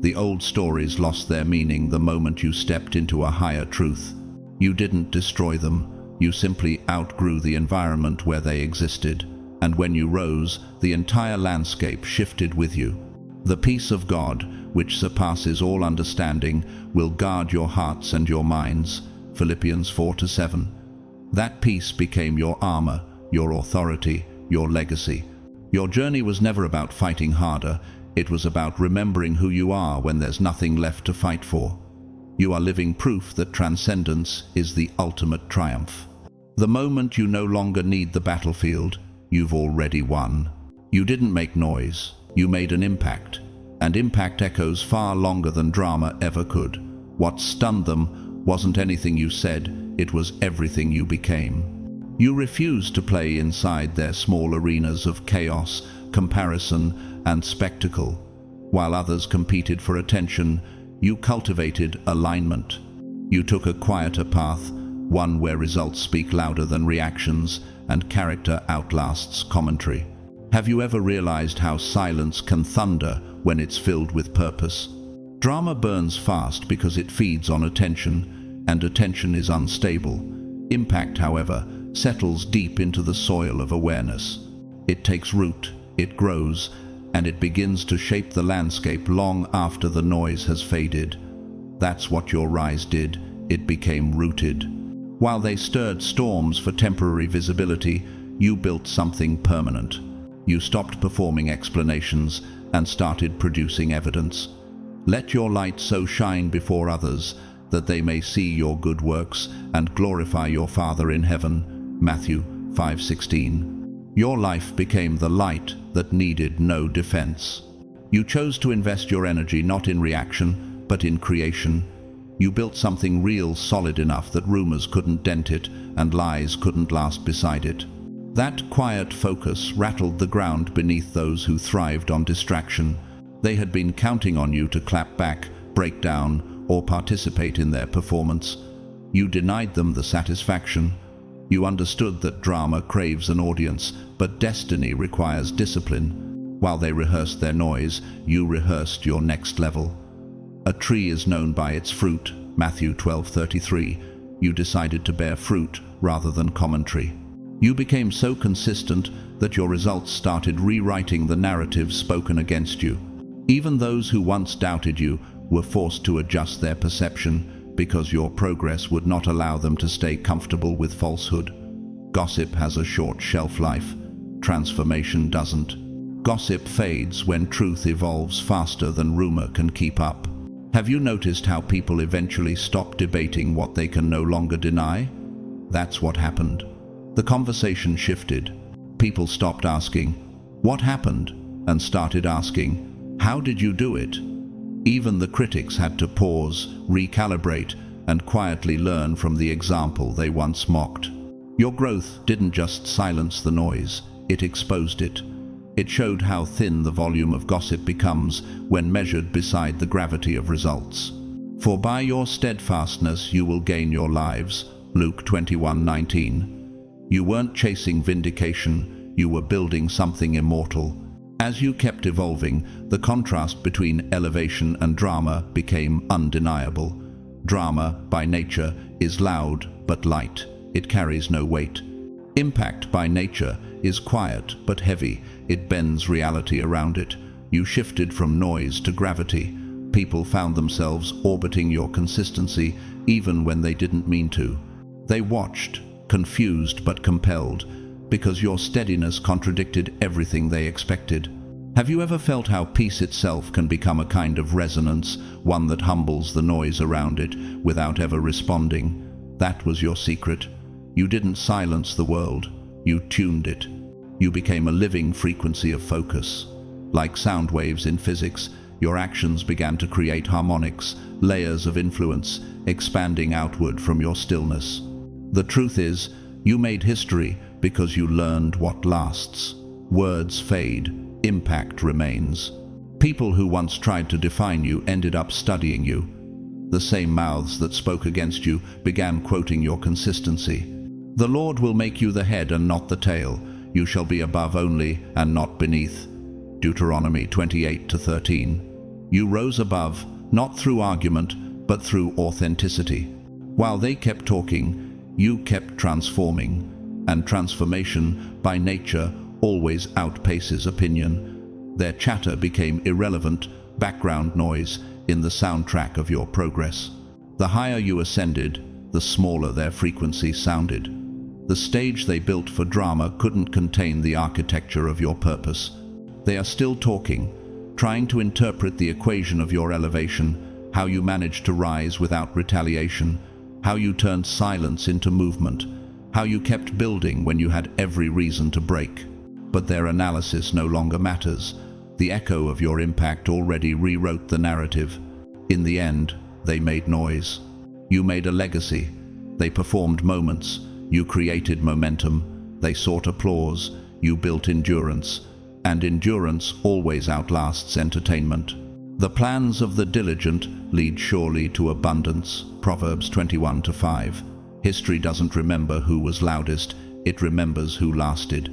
The old stories lost their meaning the moment you stepped into a higher truth. You didn't destroy them, you simply outgrew the environment where they existed. And when you rose, the entire landscape shifted with you. The peace of God, which surpasses all understanding, will guard your hearts and your minds. Philippians 4:7. That peace became your armor, your authority, your legacy. Your journey was never about fighting harder, it was about remembering who you are when there's nothing left to fight for. You are living proof that transcendence is the ultimate triumph. The moment you no longer need the battlefield, you've already won. You didn't make noise, you made an impact. And impact echoes far longer than drama ever could. What stunned them wasn't anything you said, it was everything you became. You refused to play inside their small arenas of chaos, comparison, and spectacle. While others competed for attention, you cultivated alignment. You took a quieter path, one where results speak louder than reactions and character outlasts commentary. Have you ever realized how silence can thunder when it's filled with purpose? Drama burns fast because it feeds on attention, and attention is unstable. Impact, however, settles deep into the soil of awareness. It takes root, it grows, and it begins to shape the landscape long after the noise has faded. That's what your rise did, it became rooted. While they stirred storms for temporary visibility, you built something permanent. You stopped performing explanations and started producing evidence. Let your light so shine before others that they may see your good works and glorify your Father in heaven. Matthew 5:16. Your life became the light that needed no defense. You chose to invest your energy not in reaction, but in creation. You built something real, solid enough that rumors couldn't dent it and lies couldn't last beside it. That quiet focus rattled the ground beneath those who thrived on distraction. They had been counting on you to clap back, break down, or participate in their performance. You denied them the satisfaction. You understood that drama craves an audience, but destiny requires discipline. While they rehearsed their noise, you rehearsed your next level. A tree is known by its fruit, Matthew 12:33. You decided to bear fruit rather than commentary. You became so consistent that your results started rewriting the narrative spoken against you. Even those who once doubted you were forced to adjust their perception because your progress would not allow them to stay comfortable with falsehood. Gossip has a short shelf life. Transformation doesn't. Gossip fades when truth evolves faster than rumor can keep up. Have you noticed how people eventually stop debating what they can no longer deny? That's what happened. The conversation shifted. People stopped asking, "What happened?" and started asking, "How did you do it?" Even the critics had to pause, recalibrate, and quietly learn from the example they once mocked. Your growth didn't just silence the noise, it exposed it. It showed how thin the volume of gossip becomes when measured beside the gravity of results. For by your steadfastness you will gain your lives, Luke 21:19. You weren't chasing vindication, you were building something immortal. As you kept evolving, the contrast between elevation and drama became undeniable. Drama, by nature, is loud but light. It carries no weight. Impact, by nature, is quiet but heavy. It bends reality around it. You shifted from noise to gravity. People found themselves orbiting your consistency even when they didn't mean to. They watched, confused but compelled, because your steadiness contradicted everything they expected. Have you ever felt how peace itself can become a kind of resonance, one that humbles the noise around it without ever responding? That was your secret. You didn't silence the world, you tuned it. You became a living frequency of focus. Like sound waves in physics, your actions began to create harmonics, layers of influence, expanding outward from your stillness. The truth is, you made history because you learned what lasts. Words fade, impact remains. People who once tried to define you ended up studying you. The same mouths that spoke against you began quoting your consistency. The Lord will make you the head and not the tail. You shall be above only and not beneath. Deuteronomy 28:13. You rose above, not through argument, but through authenticity. While they kept talking, you kept transforming. And transformation, by nature, always outpaces opinion. Their chatter became irrelevant, background noise in the soundtrack of your progress. The higher you ascended, the smaller their frequency sounded. The stage they built for drama couldn't contain the architecture of your purpose. They are still talking, trying to interpret the equation of your elevation, how you managed to rise without retaliation, how you turned silence into movement, how you kept building when you had every reason to break. But their analysis no longer matters. The echo of your impact already rewrote the narrative. In the end, they made noise. You made a legacy. They performed moments. You created momentum. They sought applause. You built endurance. And endurance always outlasts entertainment. The plans of the diligent lead surely to abundance. Proverbs 21:5. History doesn't remember who was loudest, it remembers who lasted.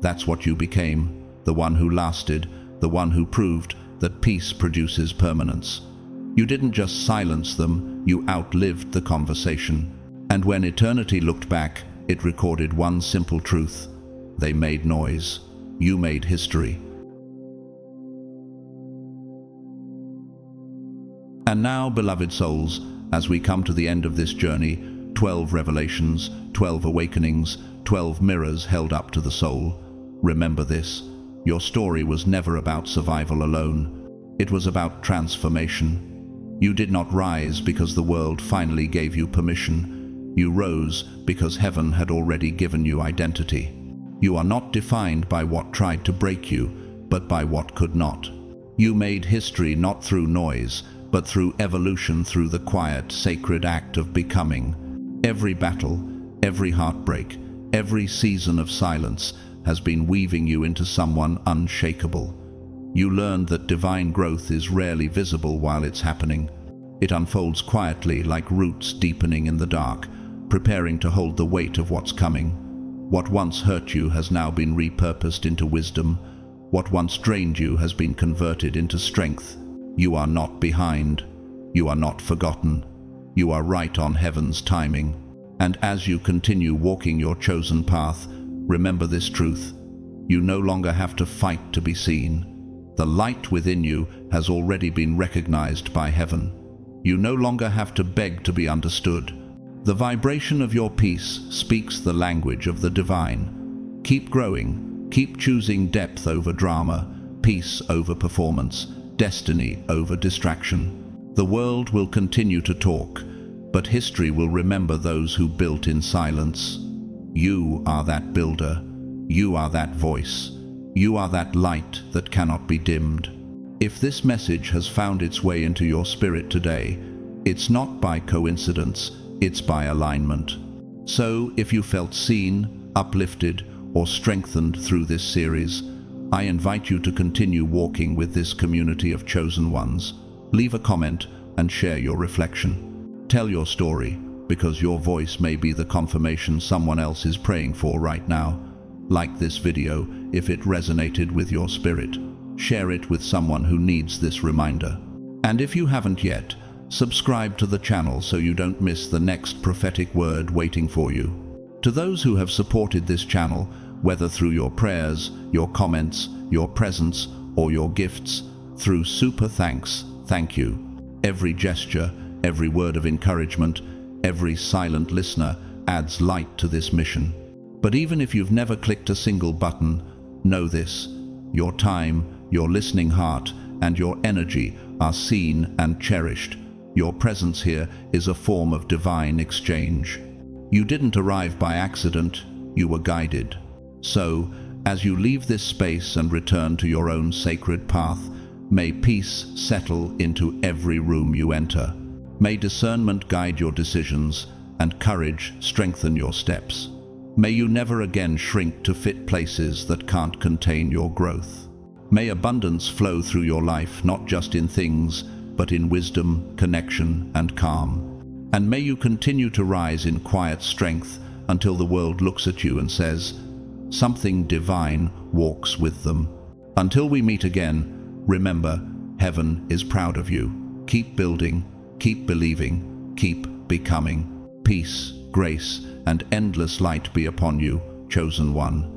That's what you became, the one who lasted, the one who proved that peace produces permanence. You didn't just silence them, you outlived the conversation. And when eternity looked back, it recorded one simple truth. They made noise. You made history. And now, beloved souls, as we come to the end of this journey, 12 revelations, 12 awakenings, 12 mirrors held up to the soul. Remember this, your story was never about survival alone. It was about transformation. You did not rise because the world finally gave you permission. You rose because heaven had already given you identity. You are not defined by what tried to break you, but by what could not. You made history not through noise, but through evolution, through the quiet, sacred act of becoming. Every battle, every heartbreak, every season of silence has been weaving you into someone unshakable. You learned that divine growth is rarely visible while it's happening. It unfolds quietly like roots deepening in the dark, preparing to hold the weight of what's coming. What once hurt you has now been repurposed into wisdom. What once drained you has been converted into strength. You are not behind. You are not forgotten. You are right on heaven's timing. And as you continue walking your chosen path, remember this truth. You no longer have to fight to be seen. The light within you has already been recognized by heaven. You no longer have to beg to be understood. The vibration of your peace speaks the language of the divine. Keep growing. Keep choosing depth over drama, peace over performance, destiny over distraction. The world will continue to talk, but history will remember those who built in silence. You are that builder. You are that voice. You are that light that cannot be dimmed. If this message has found its way into your spirit today, it's not by coincidence, it's by alignment. So, if you felt seen, uplifted, or strengthened through this series, I invite you to continue walking with this community of chosen ones. Leave a comment and share your reflection. Tell your story, because your voice may be the confirmation someone else is praying for right now. Like this video if it resonated with your spirit. Share it with someone who needs this reminder. And if you haven't yet, subscribe to the channel so you don't miss the next prophetic word waiting for you. To those who have supported this channel, whether through your prayers, your comments, your presence, or your gifts, through super thanks, thank you. Every gesture, every word of encouragement, every silent listener adds light to this mission. But even if you've never clicked a single button, know this: your time, your listening heart, and your energy are seen and cherished. Your presence here is a form of divine exchange. You didn't arrive by accident, you were guided. So, as you leave this space and return to your own sacred path, may peace settle into every room you enter. May discernment guide your decisions and courage strengthen your steps. May you never again shrink to fit places that can't contain your growth. May abundance flow through your life, not just in things, but in wisdom, connection, and calm. And may you continue to rise in quiet strength until the world looks at you and says, something divine walks with them. Until we meet again, remember, heaven is proud of you. Keep building, keep believing, keep becoming. Peace, grace, and endless light be upon you, chosen one.